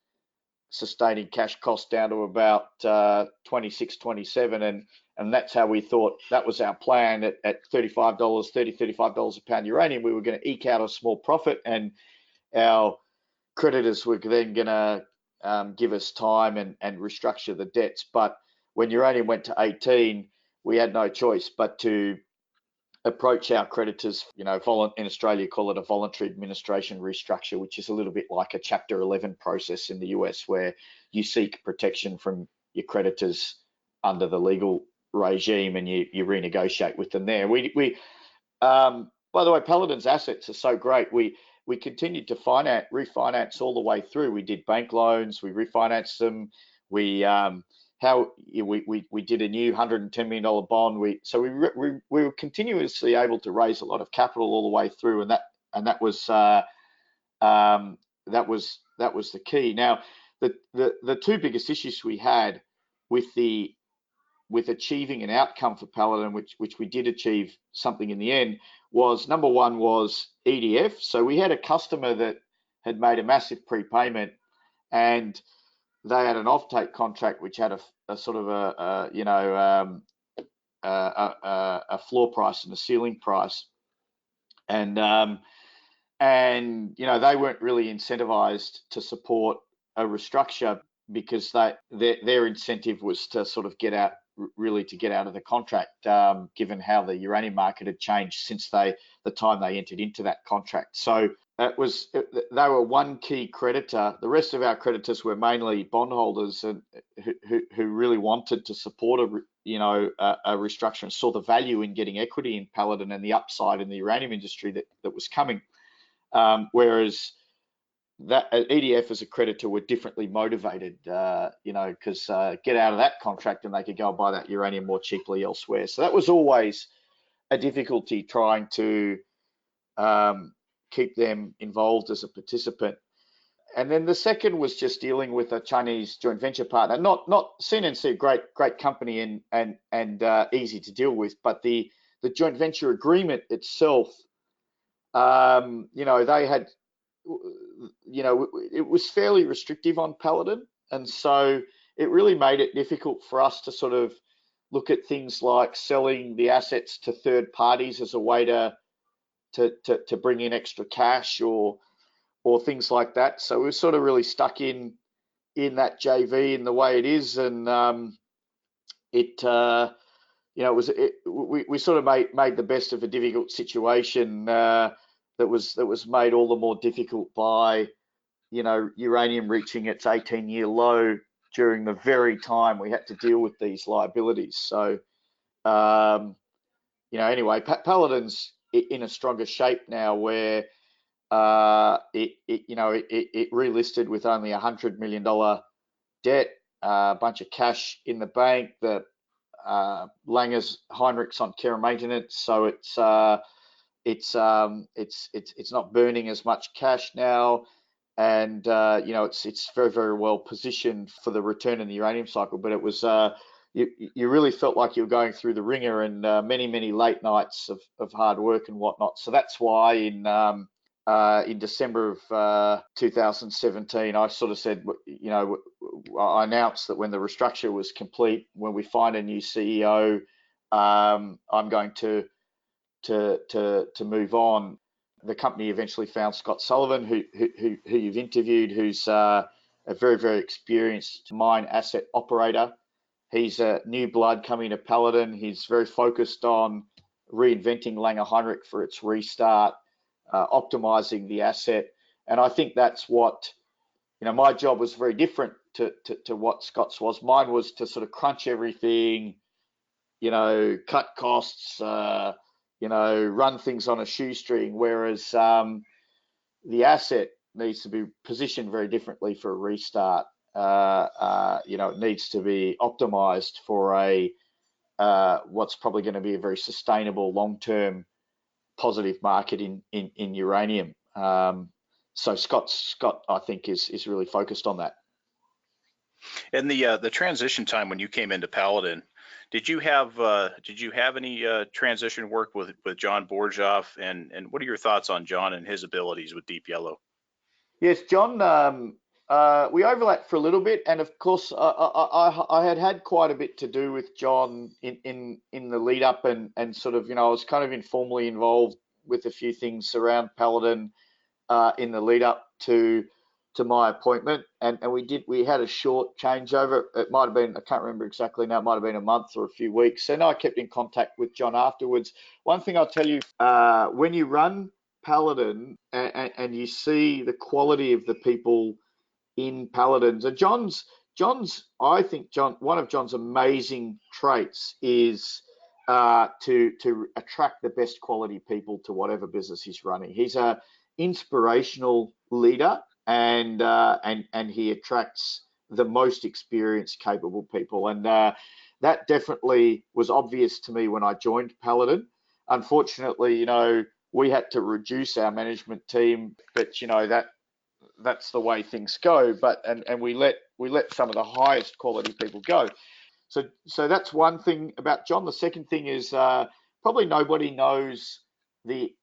sustaining cash cost down to about 26, 27, and that's how we thought. That was our plan at $35 a pound uranium. We were going to eke out a small profit, and our creditors were then going to give us time and restructure the debts. But when uranium went to 18, we had no choice but to approach our creditors. In Australia, call it a voluntary administration restructure, which is a little bit like a Chapter 11 process in the US, where you seek protection from your creditors under the legal regime and you renegotiate with them there. By the way, Paladin's assets are so great. We continued to refinance all the way through. We did bank loans, we refinanced them. We did a new $110 million bond. We were continuously able to raise a lot of capital all the way through, and that was the key. Now, the two biggest issues we had with achieving an outcome for Paladin, which we did achieve something in the end, was number one was EDF. So we had a customer that had made a massive prepayment, and they had an offtake contract which had a sort of a floor price and a ceiling price, and they weren't really incentivized to support a restructure because their incentive was to sort of get out of the contract, given how the uranium market had changed since the time they entered into that contract. So they were one key creditor. The rest of our creditors were mainly bondholders and who really wanted to support a restructure and saw the value in getting equity in Paladin and the upside in the uranium industry that was coming. Whereas that EDF as a creditor were differently motivated, because get out of that contract and they could go and buy that uranium more cheaply elsewhere. So that was always a difficulty, trying to keep them involved as a participant. And then the second was just dealing with a Chinese joint venture partner. Not CNNC, great company and easy to deal with, but the joint venture agreement itself, they had. It was fairly restrictive on Paladin, and so it really made it difficult for us to sort of look at things like selling the assets to third parties as a way to bring in extra cash or things like that. So we're sort of really stuck in that JV in the way it is, and we sort of made the best of a difficult situation. That was made all the more difficult by, uranium reaching its 18-year low during the very time we had to deal with these liabilities. So, anyway, Paladin's in a stronger shape now, where it relisted with only $100 million debt, a bunch of cash in the bank, the Langer's Heinrich's on care and maintenance, so it's not burning as much cash now, and it's very, very well positioned for the return in the uranium cycle. But it was you really felt like you were going through the ringer, and many late nights of hard work and whatnot. So that's why in December of 2017, I sort of said, I announced that when the restructure was complete, when we find a new CEO, I'm going to move on. The company eventually found Scott Sullivan, who you've interviewed, who's a very, very experienced mine asset operator. He's a new blood coming to Paladin. He's very focused on reinventing Langer Heinrich for its restart, optimizing the asset. And I think that's what, my job was very different to what Scott's was. Mine was to sort of crunch everything, cut costs, run things on a shoestring, whereas the asset needs to be positioned very differently for a restart. It needs to be optimized for what's probably going to be a very sustainable, long-term, positive market in uranium. So Scott, I think, is really focused on that. And the transition time when you came into Paladin, did you have any transition work with John Borjoff, and what are your thoughts on John and his abilities with Deep Yellow? Yes, John. We overlapped for a little bit, and of course, I had quite a bit to do with John in the lead up, and sort of, I was kind of informally involved with a few things around Paladin in the lead up to to my appointment, and we had a short changeover. It might have been, I can't remember exactly now, it might have been a month or a few weeks. And I kept in contact with John afterwards. One thing I'll tell you, when you run Paladin and you see the quality of the people in Paladins, and I think one of John's amazing traits is to attract the best quality people to whatever business he's running. He's a inspirational leader, and he attracts the most experienced, capable people, and that definitely was obvious to me when I joined Paladin. Unfortunately, we had to reduce our management team, but that's the way things go. But and we let some of the highest quality people go. So that's one thing about John. The second thing is probably nobody knows the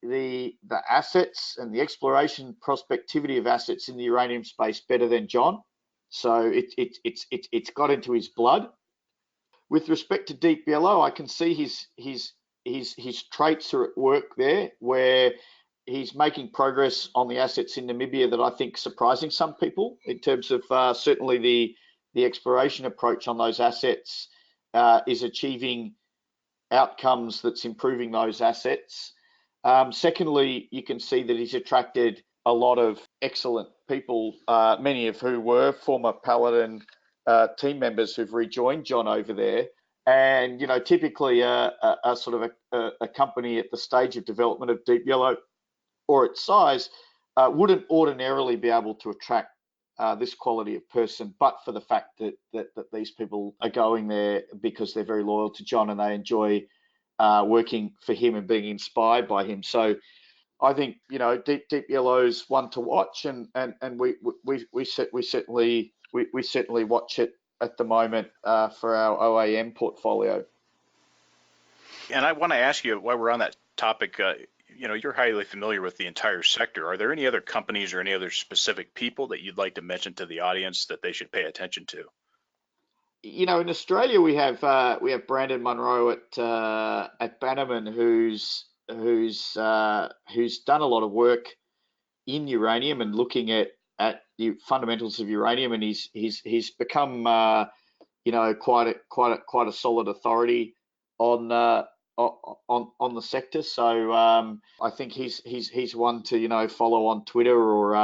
assets and the exploration prospectivity of assets in the uranium space better than John. So it's got into his blood. With respect to Deep Yellow, I can see his traits are at work there, where he's making progress on the assets in Namibia that I think surprising some people in terms of certainly the exploration approach on those assets is achieving outcomes that's improving those assets. Secondly, you can see that he's attracted a lot of excellent people, many of who were former Paladin team members who've rejoined John over there. And, typically a sort of a company at the stage of development of Deep Yellow or its size wouldn't ordinarily be able to attract this quality of person, but for the fact that these people are going there because they're very loyal to John and they enjoy working for him and being inspired by him. So I think Deep Yellow's one to watch, and we certainly watch it at the moment for our OAM portfolio. And I want to ask you, while we're on that topic, you're highly familiar with the entire sector. Are there any other companies or any other specific people that you'd like to mention to the audience that they should pay attention to? In Australia, we have Brandon Munro at Bannerman, who's done a lot of work in uranium and looking at the fundamentals of uranium, and he's become quite a solid authority on the sector. So I think he's one to follow on Twitter or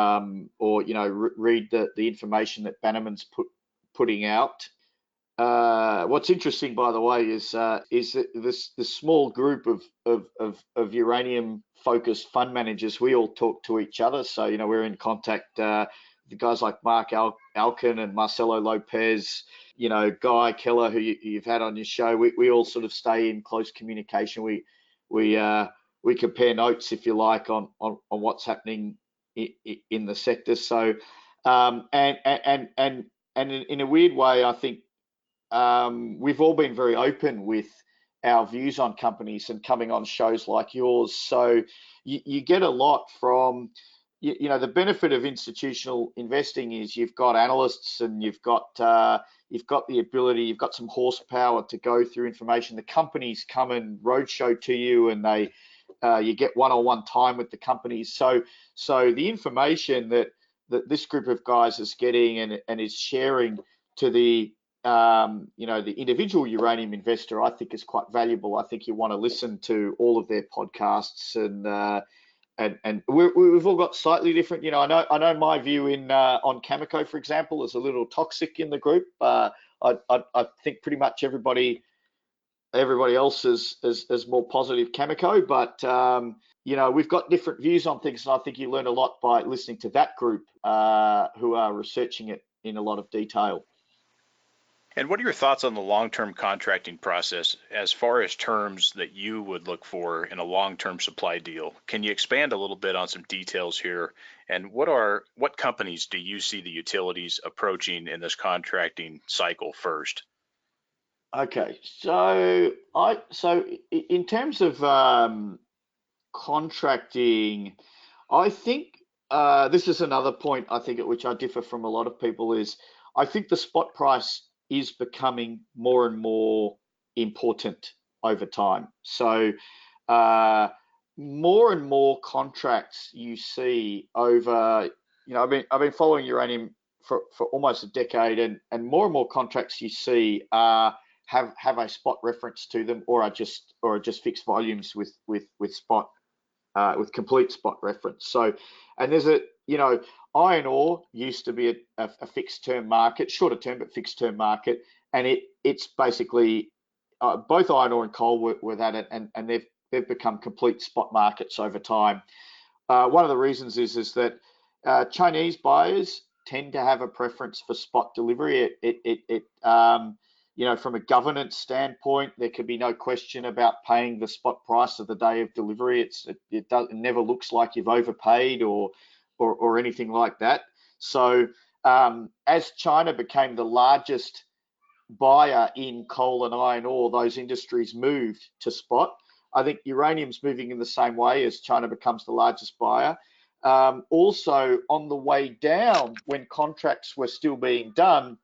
read the information that Bannerman's putting out. What's interesting, by the way, is that this small group of uranium focused fund managers, we all talk to each other. So we're in contact with guys like Mark Alkin and Marcelo Lopez, Guy Keller, who you've had on your show. We all sort of stay in close communication. We compare notes, if you like, on what's happening in the sector. So and in a weird way, I think we've all been very open with our views on companies and coming on shows like yours. So you get a lot from, the benefit of institutional investing is you've got analysts and you've got the ability, you've got some horsepower to go through information. The companies come and roadshow to you, and you get one-on-one time with the companies. So the information that this group of guys is getting and is sharing to the the individual uranium investor, I think is quite valuable. I think you want to listen to all of their podcasts, and we've all got slightly different. I know my view on Cameco, for example, is a little toxic in the group. I think pretty much everybody else is more positive Cameco, but we've got different views on things, and I think you learn a lot by listening to that group who are researching it in a lot of detail. And what are your thoughts on the long-term contracting process as far as terms that you would look for in a long-term supply deal? Can you expand a little bit on some details here? And what companies do you see the utilities approaching in this contracting cycle first? Okay, so in terms of contracting, I think this is another point I think at which I differ from a lot of people is I think the spot price is becoming more and more important over time. So more and more contracts you see over I've been following uranium for almost a decade, and more contracts you see have a spot reference to them, or are just fixed volumes with spot with complete spot reference. So, and there's iron ore used to be a fixed term market, shorter term but fixed term market, and it's basically both iron ore and coal were that, and they've become complete spot markets over time. One of the reasons is that Chinese buyers tend to have a preference for spot delivery. From a governance standpoint, there could be no question about paying the spot price of the day of delivery. It never looks like you've overpaid or anything like that. So as China became the largest buyer in coal and iron ore, those industries moved to spot. I think uranium's moving in the same way as China becomes the largest buyer. Also, on the way down, when contracts were still being done,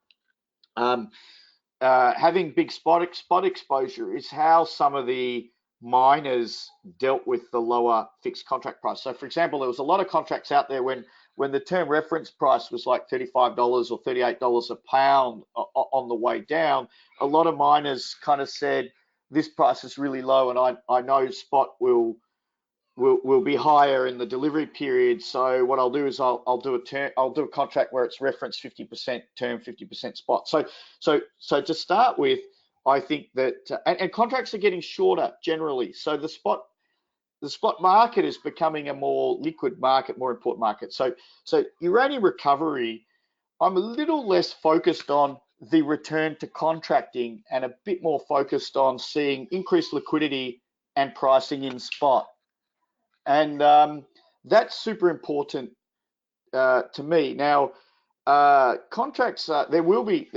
having big spot exposure is how some of the miners dealt with the lower fixed contract price. So, for example, there was a lot of contracts out there when the term reference price was like $35 or $38 a pound on the way down. A lot of miners kind of said, this price is really low, and I know spot will be higher in the delivery period. So what I'll do is I'll do a contract where it's referenced 50% term, 50% spot. So to start with, I think that and contracts are getting shorter generally. So the spot market is becoming a more liquid market, more important market. So uranium recovery, I'm a little less focused on the return to contracting and a bit more focused on seeing increased liquidity and pricing in spot. And that's super important to me. Now, contracts, there will be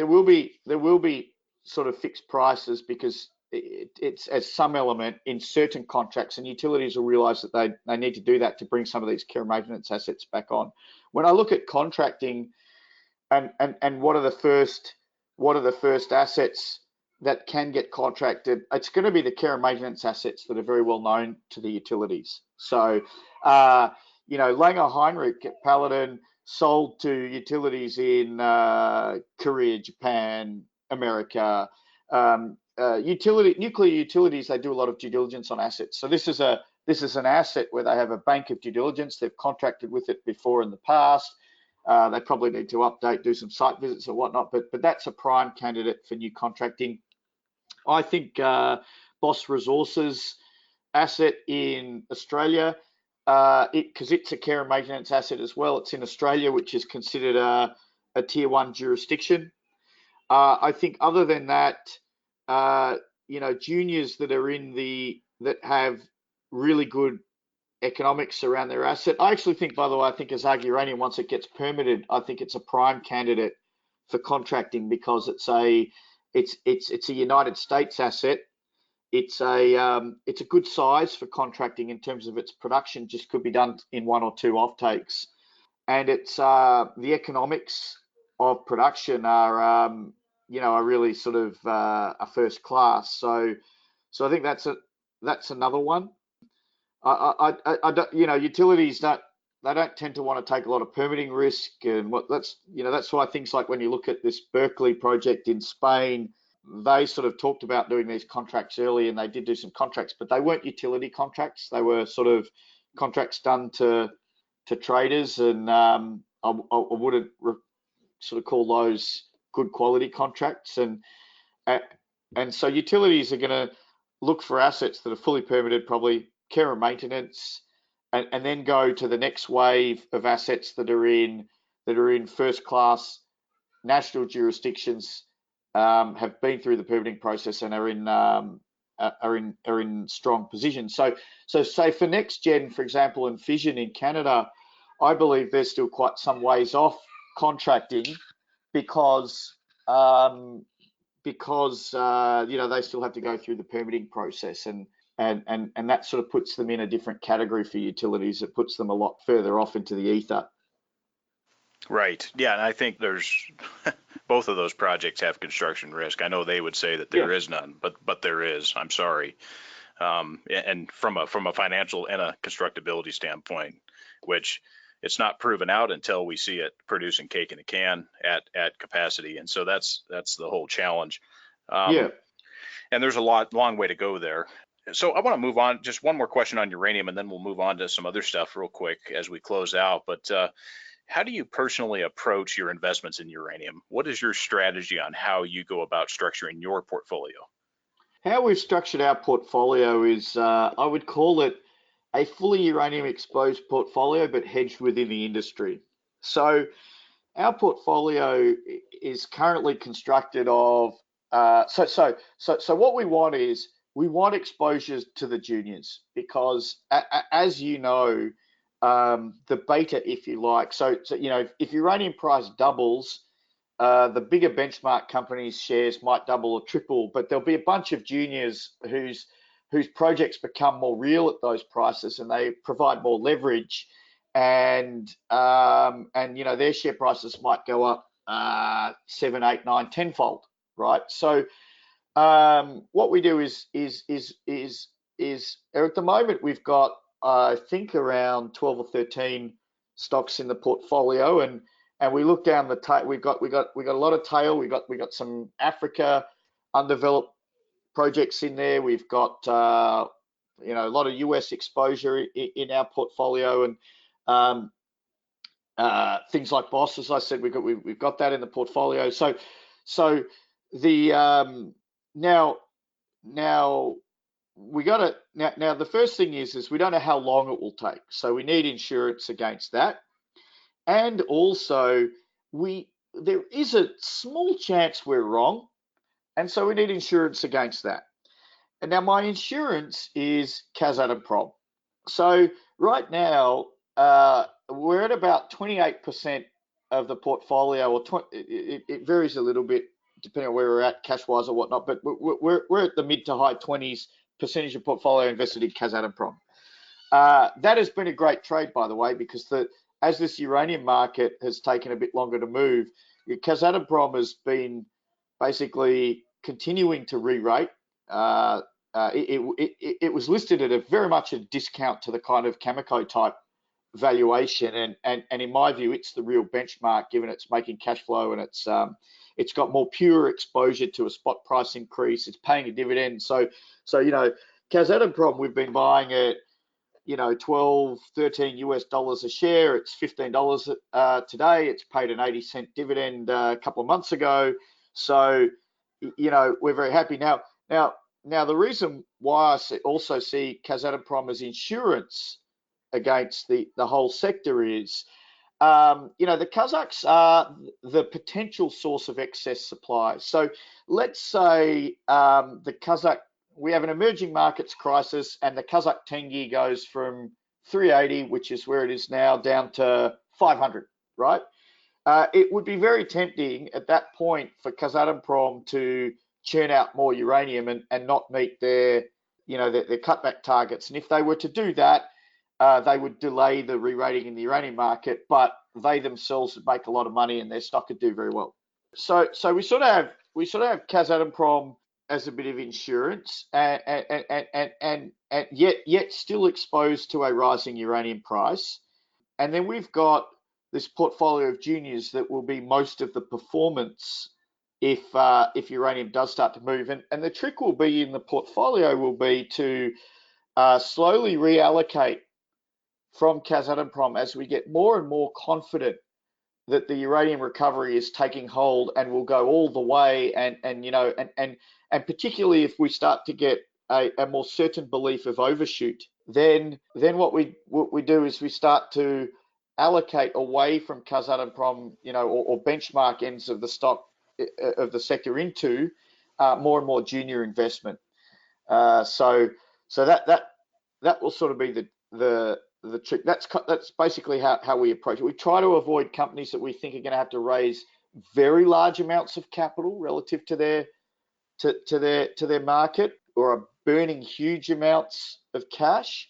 sort of fixed prices because it's as some element in certain contracts, and utilities will realize that they need to do that to bring some of these care and maintenance assets back on. When I look at contracting and what are the first assets that can get contracted, it's going to be the care and maintenance assets that are very well known to the utilities. So, Langer Heinrich at Paladin sold to utilities in Korea, Japan, America. Nuclear utilities, they do a lot of due diligence on assets. So this is an asset where they have a bank of due diligence. They've contracted with it before in the past. They probably need to update, do some site visits or whatnot, but that's a prime candidate for new contracting. I think Boss Resources asset in Australia, because it's a care and maintenance asset as well. It's in Australia, which is considered a tier 1 jurisdiction. I think other than that, juniors that have really good economics around their asset. I actually think, by the way, Azag Uranium, once it gets permitted, I think it's a prime candidate for contracting because it's a United States asset. It's a good size for contracting in terms of its production. Just could be done in 1 or 2 offtakes, and it's the economics of production are really sort of a first class. So I think that's another one. I don't, utilities don't tend to want to take a lot of permitting risk, and that's why things like when you look at this Berkeley project in Spain, they sort of talked about doing these contracts early, and they did do some contracts, but they weren't utility contracts. They were sort of contracts done to traders, and I wouldn't sort of call those good quality contracts. And so utilities are going to look for assets that are fully permitted, probably care and maintenance, and then go to the next wave of assets that are in first class national jurisdictions, have been through the permitting process and are in strong positions. So say for next gen, for example, in Fission in Canada, I believe they're still quite some ways off contracting because they still have to go through the permitting process, and that sort of puts them in a different category for utilities. It puts them a lot further off into the ether. Right. Yeah, and I think there's both of those projects have construction risk. I know they would say that there is none, but there is. I'm sorry. And from a financial and a constructability standpoint, which it's not proven out until we see it producing cake in a can at capacity. And so that's the whole challenge. Yeah. And there's a long way to go there. So I want to move on. Just one more question on uranium, and then we'll move on to some other stuff real quick as we close out. But how do you personally approach your investments in uranium? What is your strategy on how you go about structuring your portfolio? How we've structured our portfolio is, I would call it a fully uranium exposed portfolio, but hedged within the industry. So our portfolio is currently constructed of, so what we want is we want exposures to the juniors because, as you know, the beta, if you like, so if uranium price doubles, the bigger benchmark companies' shares might double or triple, but there'll be a bunch of juniors whose projects become more real at those prices, and they provide more leverage, and their share prices might go up 7, 8, 9, 10-fold, right? So what we do is at the moment we've got, I think, around 12 or 13 stocks in the portfolio, and we look down the tail. We got a lot of tail. We got some Africa undeveloped projects in there. We've got a lot of US exposure in our portfolio, and things like Boss, as I said, we've got that in the portfolio. So the now we got to now the first thing is we don't know how long it will take. So we need insurance against that. And also, there is a small chance we're wrong, and so we need insurance against that. And now my insurance is Kazatomprom. So right now, we're at about 28% of the portfolio, or it varies a little bit depending on where we're at cash-wise or whatnot, but we're at the mid to high 20s percentage of portfolio invested in Kazatomprom. That has been a great trade, by the way, because as this uranium market has taken a bit longer to move, Kazatomprom has been basically continuing to re-rate. It was listed at a very much a discount to the kind of Cameco type valuation, and in my view, it's the real benchmark given it's making cash flow, and it's got more pure exposure to a spot price increase. It's paying a dividend. So Kazatomprom, we've been buying it, 12, 13 US dollars a share. It's $15 today. It's paid an 80-cent dividend a couple of months ago. So, we're very happy. Now, the reason why I also see Kazatomprom as insurance against the whole sector is, the Kazakhs are the potential source of excess supply. So let's say we have an emerging markets crisis, and the Kazakh tenge goes from 380, which is where it is now, down to 500, right? It would be very tempting at that point for Kazatomprom to churn out more uranium and not meet their cutback targets. And if they were to do that, they would delay the re-rating in the uranium market, but they themselves would make a lot of money and their stock could do very well. So we sort of have Kazatomprom as a bit of insurance, and yet still exposed to a rising uranium price. And then we've got this portfolio of juniors that will be most of the performance if uranium does start to move. And the trick will be in the portfolio will be to slowly reallocate from Kazatomprom as we get more and more confident that the uranium recovery is taking hold and will go all the way, and particularly if we start to get a more certain belief of overshoot, then what we do is we start to allocate away from Kazatomprom, or benchmark ends of the stock of the sector into more and more junior investment. So that will sort of be the trick. That's basically how we approach it. We try to avoid companies that we think are going to have to raise very large amounts of capital relative to their market, or are burning huge amounts of cash,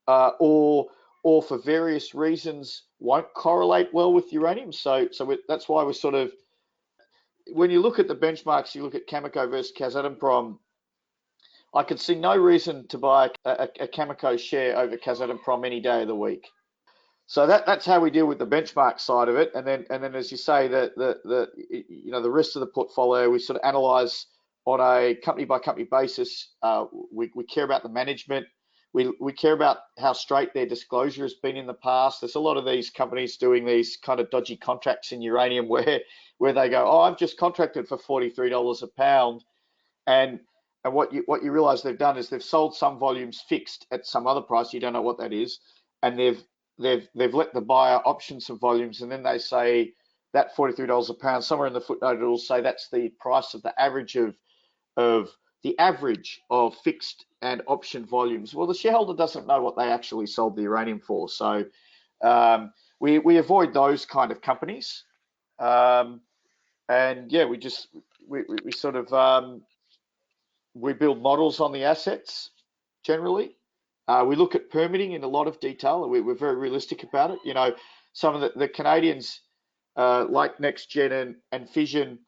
or for various reasons won't correlate well with uranium. So that's why we're sort of, when you look at the benchmarks, you look at Cameco versus Kazatomprom, I could see no reason to buy a Cameco share over Kazatomprom any day of the week. So that's how we deal with the benchmark side of it, and then as you say, the rest of the portfolio we sort of analyze on a company by company basis. We care about the management. We care about how straight their disclosure has been in the past. There's a lot of these companies doing these kind of dodgy contracts in uranium where they go, oh, I've just contracted for $43 a pound, and what you realize they've done is they've sold some volumes fixed at some other price, you don't know what that is, and they've let the buyer option some volumes, and then they say that $43 a pound, somewhere in the footnote it'll say that's the price of the average of fixed and option volumes. Well, the shareholder doesn't know what they actually sold the uranium for, so we avoid those kind of companies, and yeah, we sort of we build models on the assets generally. We look at permitting in a lot of detail. We're very realistic about it. You know, some of the Canadians, like NextGen and Fission,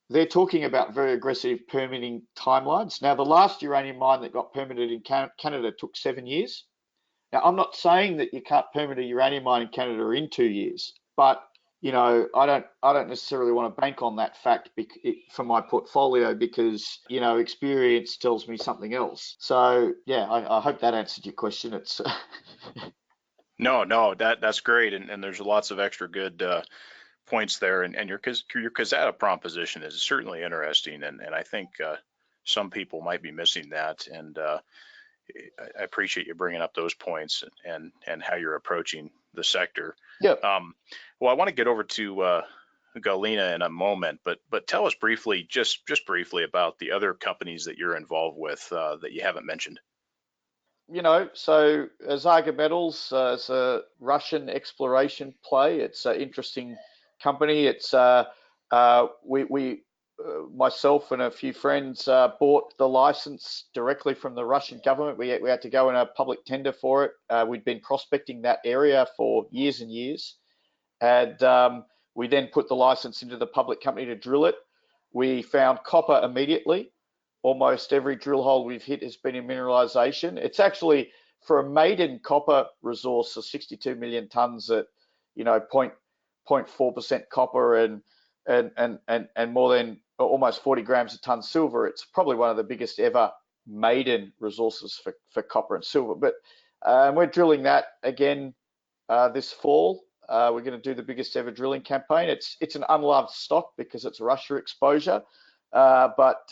they're talking about very aggressive permitting timelines. Now, the last uranium mine that got permitted in Canada took 7 years. Now, I'm not saying that you can't permit a uranium mine in Canada in 2 years, but you know, I don't necessarily want to bank on that fact for my portfolio, because you know, experience tells me something else. So yeah, I hope that answered your question. It's No, that's great, and there's lots of extra good points there, and your Kazatomprom position is certainly interesting, and I think some people might be missing that, and I appreciate you bringing up those points and how you're approaching the sector. yeah. Well, I want to get over to Galena in a moment, but tell us briefly, just briefly, about the other companies that you're involved with that you haven't mentioned. You know, so Zarga Metals is a Russian exploration play. It's an interesting company. It's we myself and a few friends bought the license directly from the Russian government. We had to go in a public tender for it. We'd been prospecting that area for years and years, and we then put the license into the public company to drill it. We found copper immediately. Almost every drill hole we've hit has been in mineralization. It's actually, for a maiden copper resource of 62 million tons at, you know, 0.4% copper and more than almost 40 grams a ton silver. It's probably one of the biggest ever maiden resources for copper and silver. But we're drilling that again this fall. We're going to do the biggest ever drilling campaign. It's an unloved stock because it's Russia exposure, but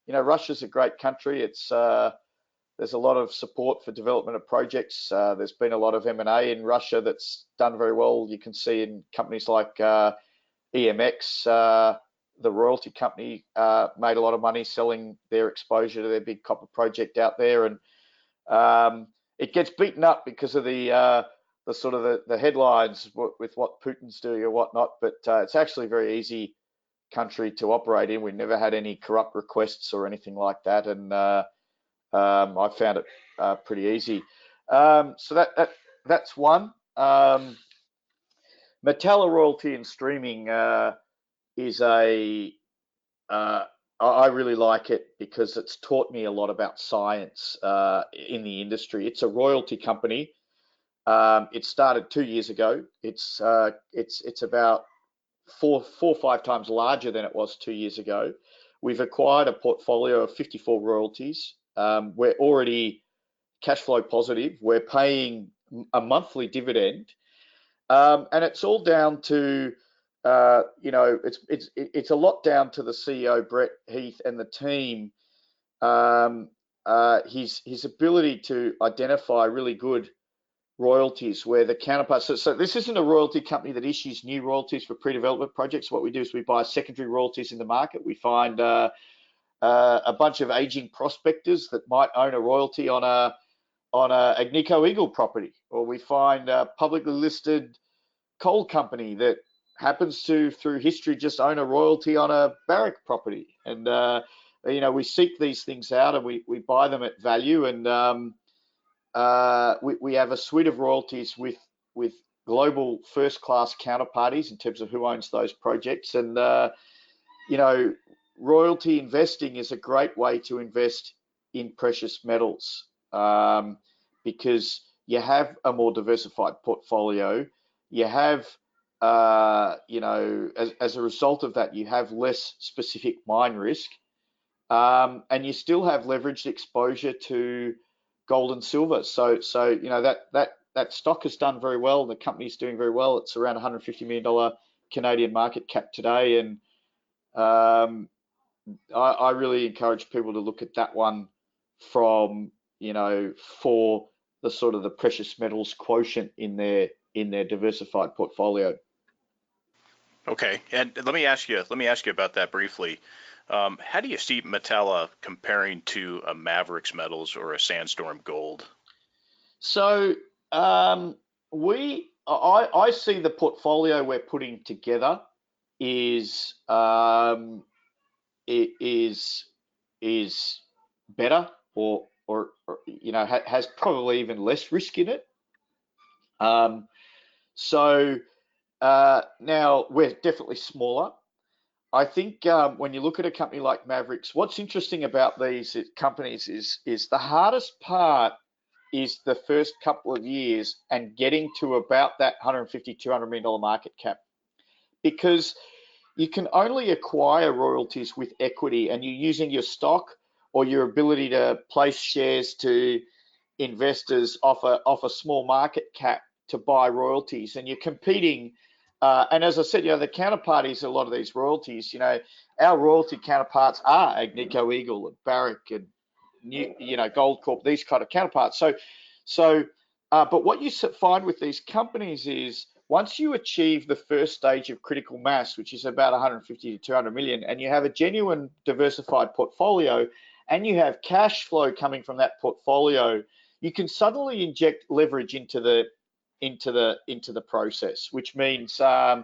you know, Russia's a great country. It's there's a lot of support for development of projects. There's been a lot of M&A in Russia that's done very well. You can see in companies like EMX, the royalty company, made a lot of money selling their exposure to their big copper project out there, and it gets beaten up because of the sort of the headlines with what Putin's doing or whatnot. But it's actually very easy country to operate in. We've never had any corrupt requests or anything like that, and I found it pretty easy. So that's one. Metalla royalty and streaming is I really like it because it's taught me a lot about science in the industry. It's a royalty company. It started 2 years ago. It's about four or five times larger than it was 2 years ago. We've acquired a portfolio of 54 royalties. We're already cash flow positive. We're paying a monthly dividend, and it's all down to you know, it's a lot down to the CEO Brett Heath and the team. His ability to identify really good royalties where the counterparts. So this isn't a royalty company that issues new royalties for pre-development projects. What we do is we buy secondary royalties in the market. We find a bunch of aging prospectors that might own a royalty on a Agnico Eagle property, or we find a publicly listed coal company that happens to, through history, just own a royalty on a Barrick property. And you know, we seek these things out and we buy them at value, and we have a suite of royalties with global first-class counterparties in terms of who owns those projects. And you know, royalty investing is a great way to invest in precious metals, because you have a more diversified portfolio. You have, as a result of that, you have less specific mine risk, and you still have leveraged exposure to gold and silver. So that stock has done very well. The company's doing very well. It's around $150 million Canadian market cap today, and I really encourage people to look at that one from, for the sort of the precious metals quotient in their diversified portfolio. Okay, and let me ask you about that briefly. How do you see Metalla comparing to a Maverix Metals or a Sandstorm Gold? So I see the portfolio we're putting together is is better, or has probably even less risk in it. Now we're definitely smaller. I think when you look at a company like Maverix, what's interesting about these companies is the hardest part is the first couple of years and getting to about that $150, $200 million market cap, because you can only acquire royalties with equity, and you're using your stock or your ability to place shares to investors off a small market cap to buy royalties, and you're competing. And as I said, the counterparties, a lot of these royalties, our royalty counterparts are Agnico Eagle and Barrick and Goldcorp, these kind of counterparts. But what you find with these companies is once you achieve the first stage of critical mass, which is about 150 to 200 million, and you have a genuine diversified portfolio, and you have cash flow coming from that portfolio, you can suddenly inject leverage into the process, which means you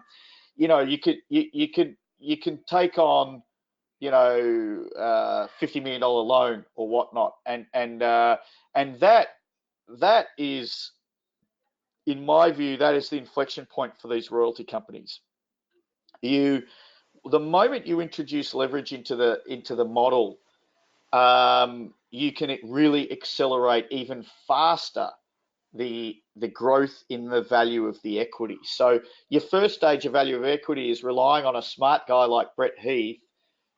can take on $50 million loan or whatnot, and that is, in my view, that is the inflection point for these royalty companies. The moment you introduce leverage into the model, you can really accelerate even faster the growth in the value of the equity. So your first stage of value of equity is relying on a smart guy like Brett Heath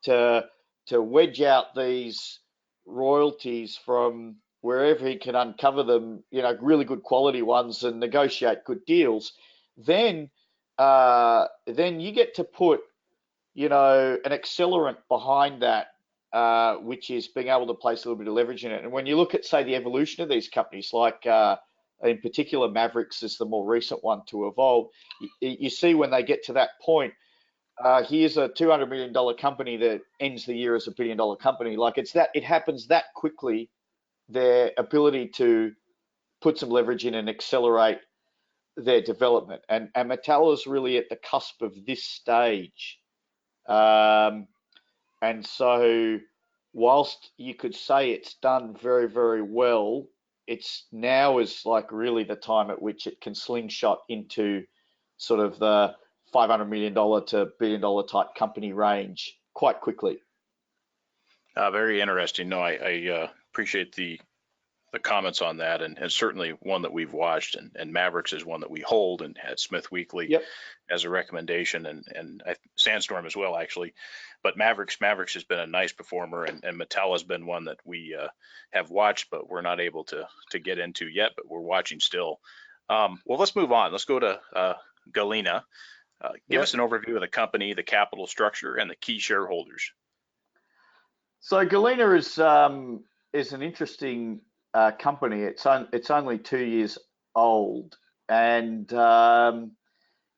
to wedge out these royalties from wherever he can uncover them, really good quality ones, and negotiate good deals. Then you get to put, an accelerant behind that, which is being able to place a little bit of leverage in it. And when you look at, say, the evolution of these companies, like in particular Maverix is the more recent one to evolve, you see when they get to that point, here's a $200 million company that ends the year as a $1 billion company. Like it happens that quickly, their ability to put some leverage in and accelerate their development. And Metalla is really at the cusp of this stage. And so whilst you could say it's done very, very well, it's now is like really the time at which it can slingshot into sort of the $500 million to $1 billion type company range quite quickly. Very interesting. No, I appreciate the comments on that, and certainly one that we've watched, and Maverix is one that we hold and had SmithWeekly as a recommendation, and Sandstorm as well, actually. But Maverix has been a nice performer, and Metalla has been one that we have watched, but we're not able to get into yet, but we're watching still. Well, let's move on. Let's go to Galena. Give us an overview of the company, the capital structure, and the key shareholders. So Galena is an interesting company. It's only 2 years old, and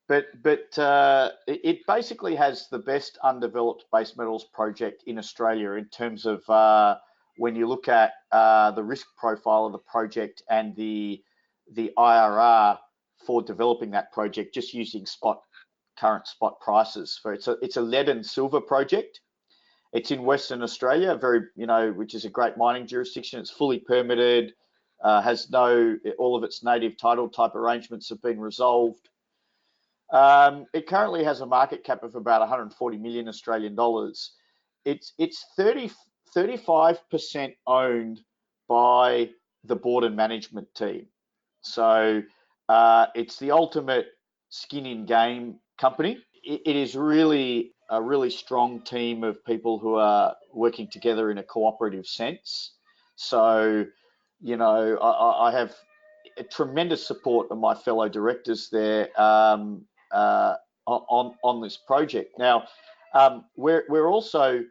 but it basically has the best undeveloped base metals project in Australia in terms of when you look at the risk profile of the project and the IRR for developing that project, just using current spot prices. For it's a lead and silver project. It's in Western Australia, which is a great mining jurisdiction. It's fully permitted, has all of its native title type arrangements have been resolved. It currently has a market cap of about 140 million Australian dollars. It's 35% owned by the board and management team. So it's the ultimate skin in game company. It is really a really strong team of people who are working together in a cooperative sense. So, I have a tremendous support of my fellow directors there on this project. Now, we're also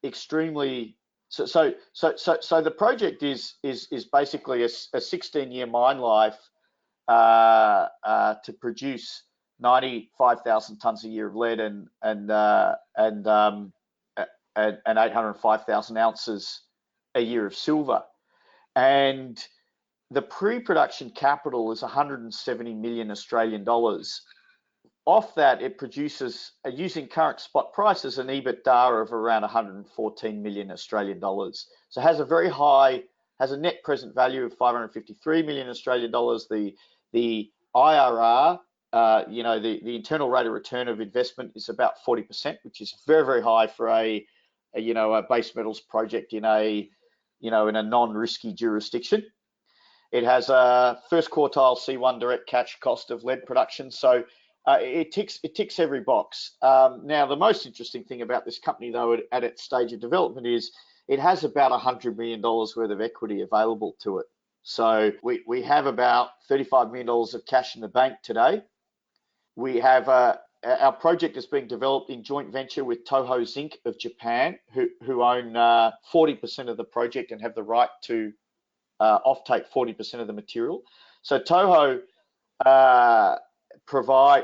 extremely so the project is basically a 16-year mine life to produce 95,000 tons a year of lead and 805,000 ounces a year of silver. And the pre-production capital is 170 million Australian dollars. Off that, it produces, using current spot prices, an EBITDA of around 114 million Australian dollars. So it has a very high, has a net present value of 553 million Australian dollars. The IRR, the internal rate of return of investment is about 40%, which is very, very high for a base metals project in a non-risky jurisdiction. It has a first quartile C1 direct cash cost of lead production. So it ticks every box. Now, the most interesting thing about this company, though, at its stage of development is it has about $100 million worth of equity available to it. So we have about $35 million of cash in the bank today. We have our project is being developed in joint venture with Toho Zinc of Japan, who own 40% of the project and have the right to offtake 40% of the material. So Toho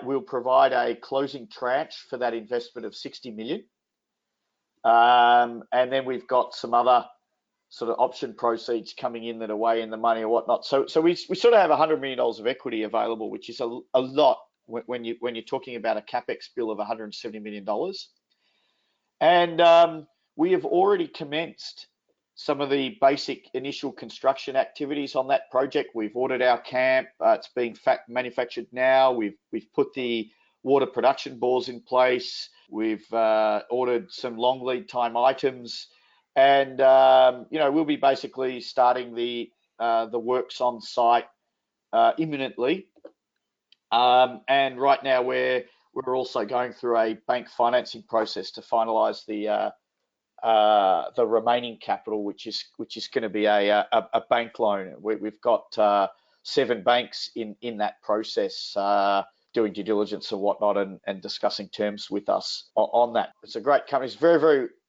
will provide a closing tranche for that investment of 60 million. And then we've got some other sort of option proceeds coming in that are way in the money or whatnot. So we sort of have $100 million of equity available, which is a lot when you're talking about a capex bill of $170 million. And we have already commenced some of the basic initial construction activities on that project. We've ordered our camp. It's being manufactured now. We've put the water production bores in place. We've ordered some long lead time items, and we'll be basically starting the works on site imminently. And right now we're also going through a bank financing process to finalise the remaining capital, which is going to be a bank loan. We've got 7 banks in that process doing due diligence and whatnot and discussing terms with us on that. It's a great company.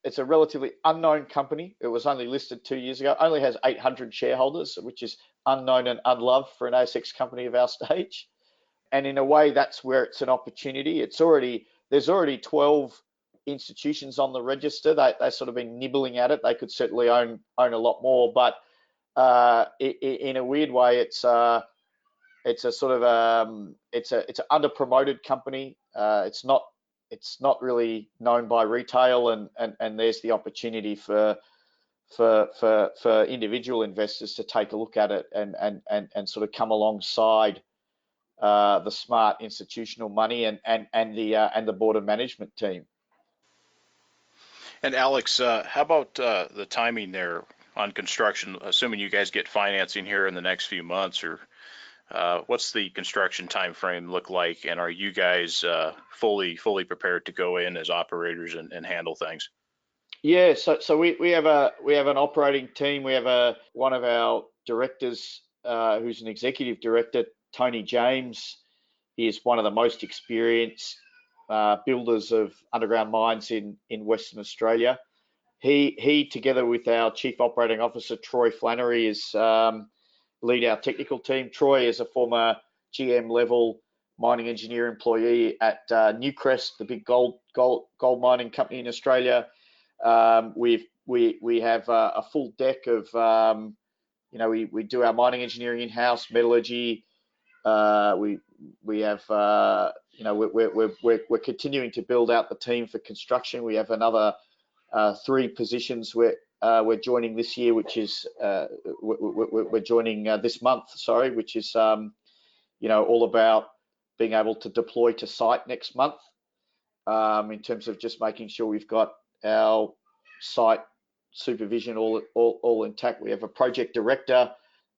It's a relatively unknown company. It was only listed 2 years ago. Only has 800 shareholders, which is unknown and unloved for an ASX company of our stage. And in a way, that's where it's an opportunity. There's already 12 institutions on the register. They've sort of been nibbling at it. They could certainly own a lot more, but in a weird way, it's a sort of it's an under-promoted company. It's not really known by retail, and there's the opportunity for individual investors to take a look at it and sort of come alongside the smart institutional money and the board of management team. And Alex, how about the timing there on construction? Assuming you guys get financing here in the next few months, or what's the construction time frame look like? And are you guys fully prepared to go in as operators and handle things? Yeah, so we have an operating team. We have one of our directors who's an executive director, Tony James. He is one of the most experienced builders of underground mines in Western Australia. He together with our Chief Operating Officer, Troy Flannery, lead our technical team. Troy is a former GM level mining engineer employee at Newcrest, the big gold mining company in Australia. We have a full deck of we do our mining engineering in-house, metallurgy. We have we're continuing to build out the team for construction. We have another 3 positions we're joining this year, which is we're joining this month, sorry, which is all about being able to deploy to site next month, in terms of just making sure we've got our site supervision all intact. We have a project director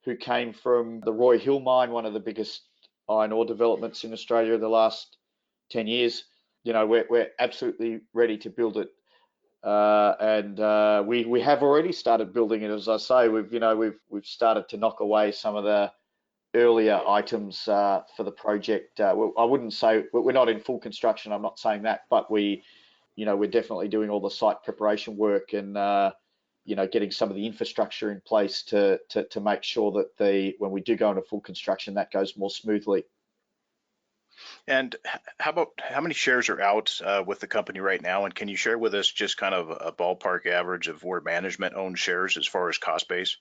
who came from the Roy Hill mine, one of the biggest iron ore developments in Australia in the last 10 years. We're absolutely ready to build it. And we have already started building it. As I say, we've started to knock away some of the earlier items for the project. Well, I wouldn't say we're not in full construction. I'm not saying that, but we're definitely doing all the site preparation work and getting some of the infrastructure in place to make sure that when we do go into full construction, that goes more smoothly. And how many shares are out with the company right now? And can you share with us just kind of a ballpark average of where management owns shares as far as cost base?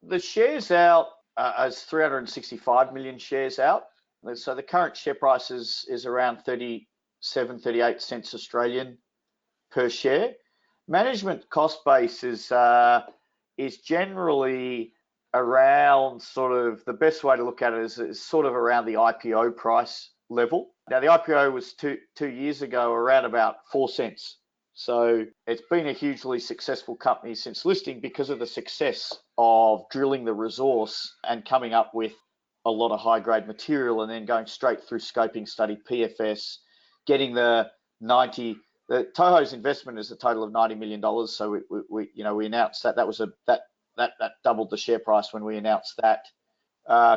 The shares out as 365 million shares out. So the current share price is around 37, 38 cents Australian per share. Management cost base is generally around sort of, the best way to look at it is sort of around the IPO price level. Now the IPO was two years ago around about 4 cents. So it's been a hugely successful company since listing because of the success of drilling the resource and coming up with a lot of high grade material and then going straight through scoping study, PFS, getting the Toho's investment is a total of $90 million. So we announced that was that doubled the share price when we announced that.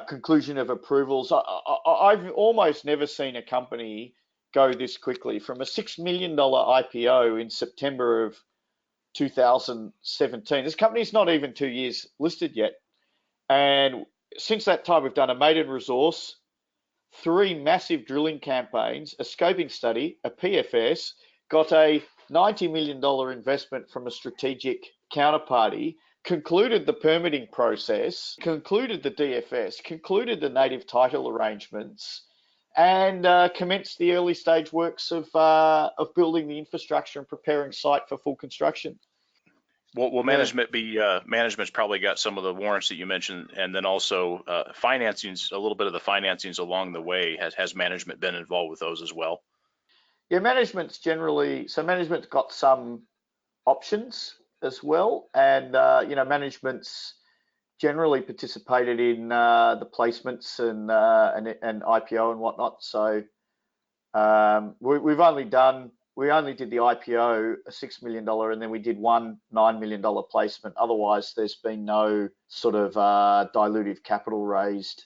Conclusion of approvals. I've almost never seen a company go this quickly from a $6 million IPO in September of 2017. This company's not even 2 years listed yet. And since that time, we've done a maiden resource, 3 massive drilling campaigns, a scoping study, a PFS, got a $90 million investment from a strategic counterparty, concluded the permitting process, concluded the DFS, concluded the native title arrangements, and commenced the early stage works of building the infrastructure and preparing site for full construction. Will management management's probably got some of the warrants that you mentioned, and then also financings, a little bit of the financings along the way. Has management been involved with those as well? Yeah, management's got some options as well, and management's generally participated in the placements and IPO and whatnot. So we only did the IPO, a $6 million, and then we did one $9 million placement. Otherwise, there's been no sort of dilutive capital raised.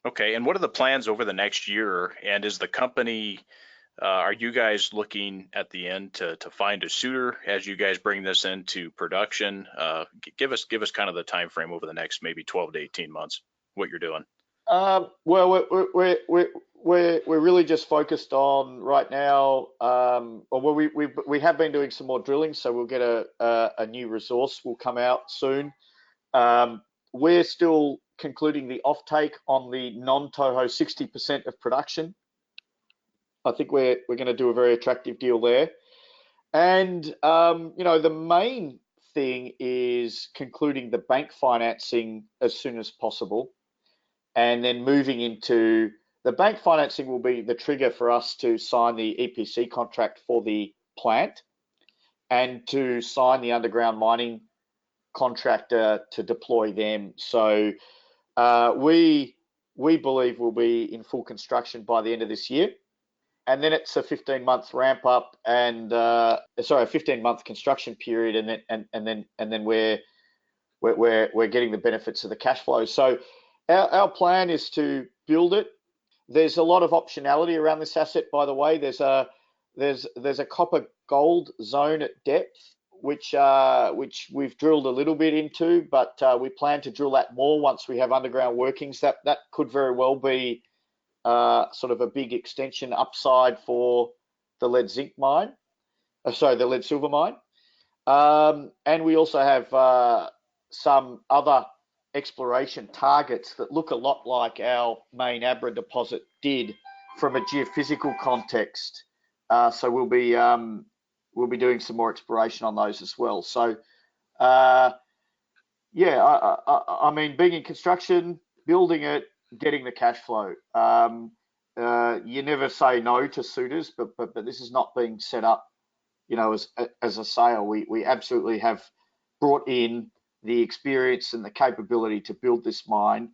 Okay, and what are the plans over the next year? And is the company, are you guys looking at the end to find a suitor as you guys bring this into production? Give us kind of the time frame over the next maybe 12 to 18 months, what you're doing. Well, we're really just focused on right now. We have been doing some more drilling, so we'll get a new resource will come out soon. We're still concluding the offtake on the non-Toho 60% of production. I think we're going to do a very attractive deal there. And the main thing is concluding the bank financing as soon as possible. And then moving into the bank financing will be the trigger for us to sign the EPC contract for the plant and to sign the underground mining contractor to deploy them. So we believe we'll be in full construction by the end of this year. And then it's a 15-month ramp up and a 15-month construction period, and then we're getting the benefits of the cash flow. So our plan is to build it. There's a lot of optionality around this asset, by the way. There's a copper gold zone at depth, which we've drilled a little bit into, but we plan to drill that more once we have underground workings. That could very well be sort of a big extension upside for the lead silver mine. And we also have some other exploration targets that look a lot like our main Abra deposit did from a geophysical context. So we'll be doing some more exploration on those as well. So I mean, being in construction, building it, getting the cash flow. You never say no to suitors, but this is not being set up, as a sale. We absolutely have brought in the experience and the capability to build this mine.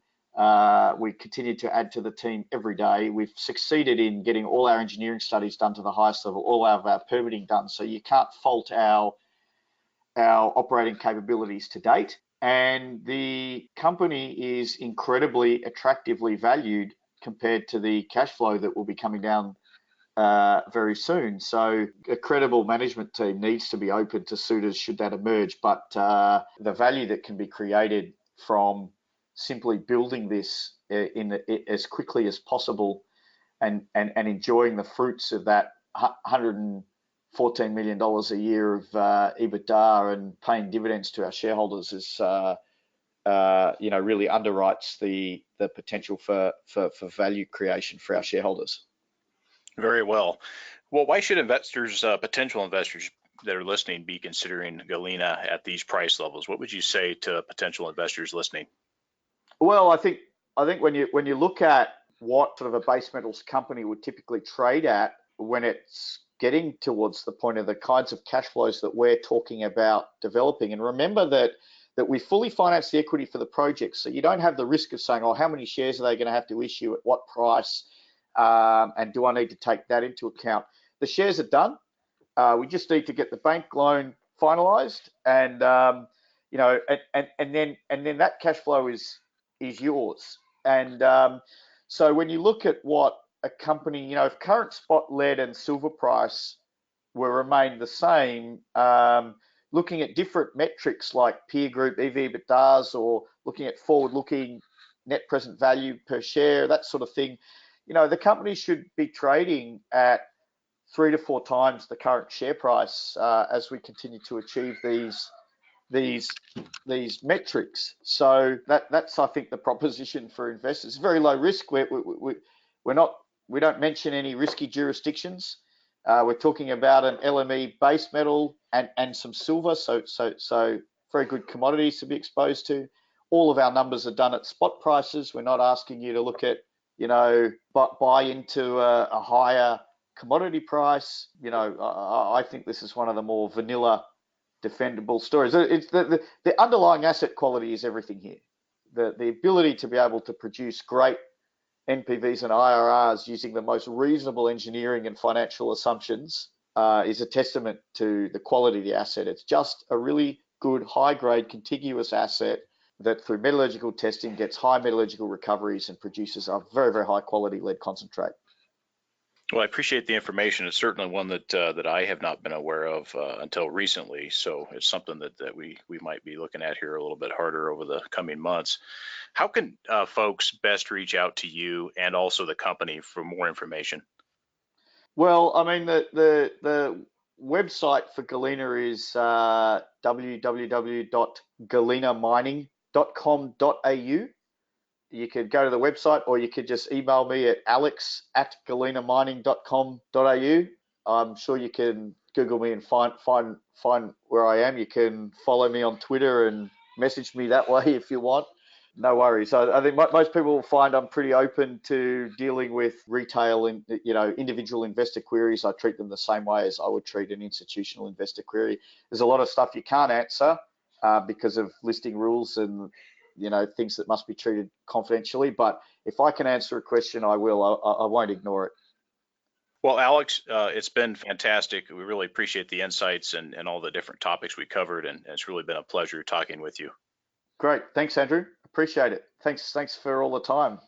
We continue to add to the team every day. We've succeeded in getting all our engineering studies done to the highest level, all of our permitting done. So you can't fault our operating capabilities to date. And the company is incredibly attractively valued compared to the cash flow that will be coming down very soon. So a credible management team needs to be open to suitors should that emerge. But the value that can be created from simply building this as quickly as possible and enjoying the fruits of that $114 million a year of EBITDA and paying dividends to our shareholders is really underwrites the potential for value creation for our shareholders. Very well. Well, why should investors, potential investors that are listening, be considering Galena at these price levels? What would you say to potential investors listening? Well, I think when you look at what sort of a base metals company would typically trade at when it's getting towards the point of the kinds of cash flows that we're talking about developing, and remember that we fully finance the equity for the project, so you don't have the risk of saying, oh, how many shares are they going to have to issue at what price? And do I need to take that into account? The shares are done. We just need to get the bank loan finalised, and and then that cash flow is yours. And so when you look at what a company, if current spot lead and silver price will remain the same, looking at different metrics like peer group EV/EBITDAs, or looking at forward-looking net present value per share, that sort of thing. The company should be trading at 3 to 4 times the current share price as we continue to achieve these metrics. So that's I think the proposition for investors. It's very low risk. We don't mention any risky jurisdictions. We're talking about an LME base metal and some silver. So very good commodities to be exposed to. All of our numbers are done at spot prices. We're not asking you to look at buy into a higher commodity price. I think this is one of the more vanilla, defendable stories. It's the underlying asset quality is everything here. The ability to be able to produce great NPVs and IRRs using the most reasonable engineering and financial assumptions is a testament to the quality of the asset. It's just a really good, high-grade, contiguous asset that through metallurgical testing gets high metallurgical recoveries and produces a very, very high quality lead concentrate. Well, I appreciate the information. It's certainly one that I have not been aware of until recently. So it's something that we might be looking at here a little bit harder over the coming months. How can folks best reach out to you and also the company for more information? Well, I mean, the website for Galena is www.galenamining.com.au. You could go to the website, or you could just email me at alex@galenamining.com.au. I'm sure you can Google me and find where I am. You can follow me on Twitter and message me that way if you want. No worries. I think most people will find I'm pretty open to dealing with retail and individual investor queries. I treat them the same way as I would treat an institutional investor query. There's a lot of stuff you can't answer because of listing rules and things that must be treated confidentially. But if I can answer a question, I will. I won't ignore it. Well, Alex, it's been fantastic. We really appreciate the insights and all the different topics we covered, and it's really been a pleasure talking with you. Great. Thanks, Andrew. Appreciate it. Thanks for all the time.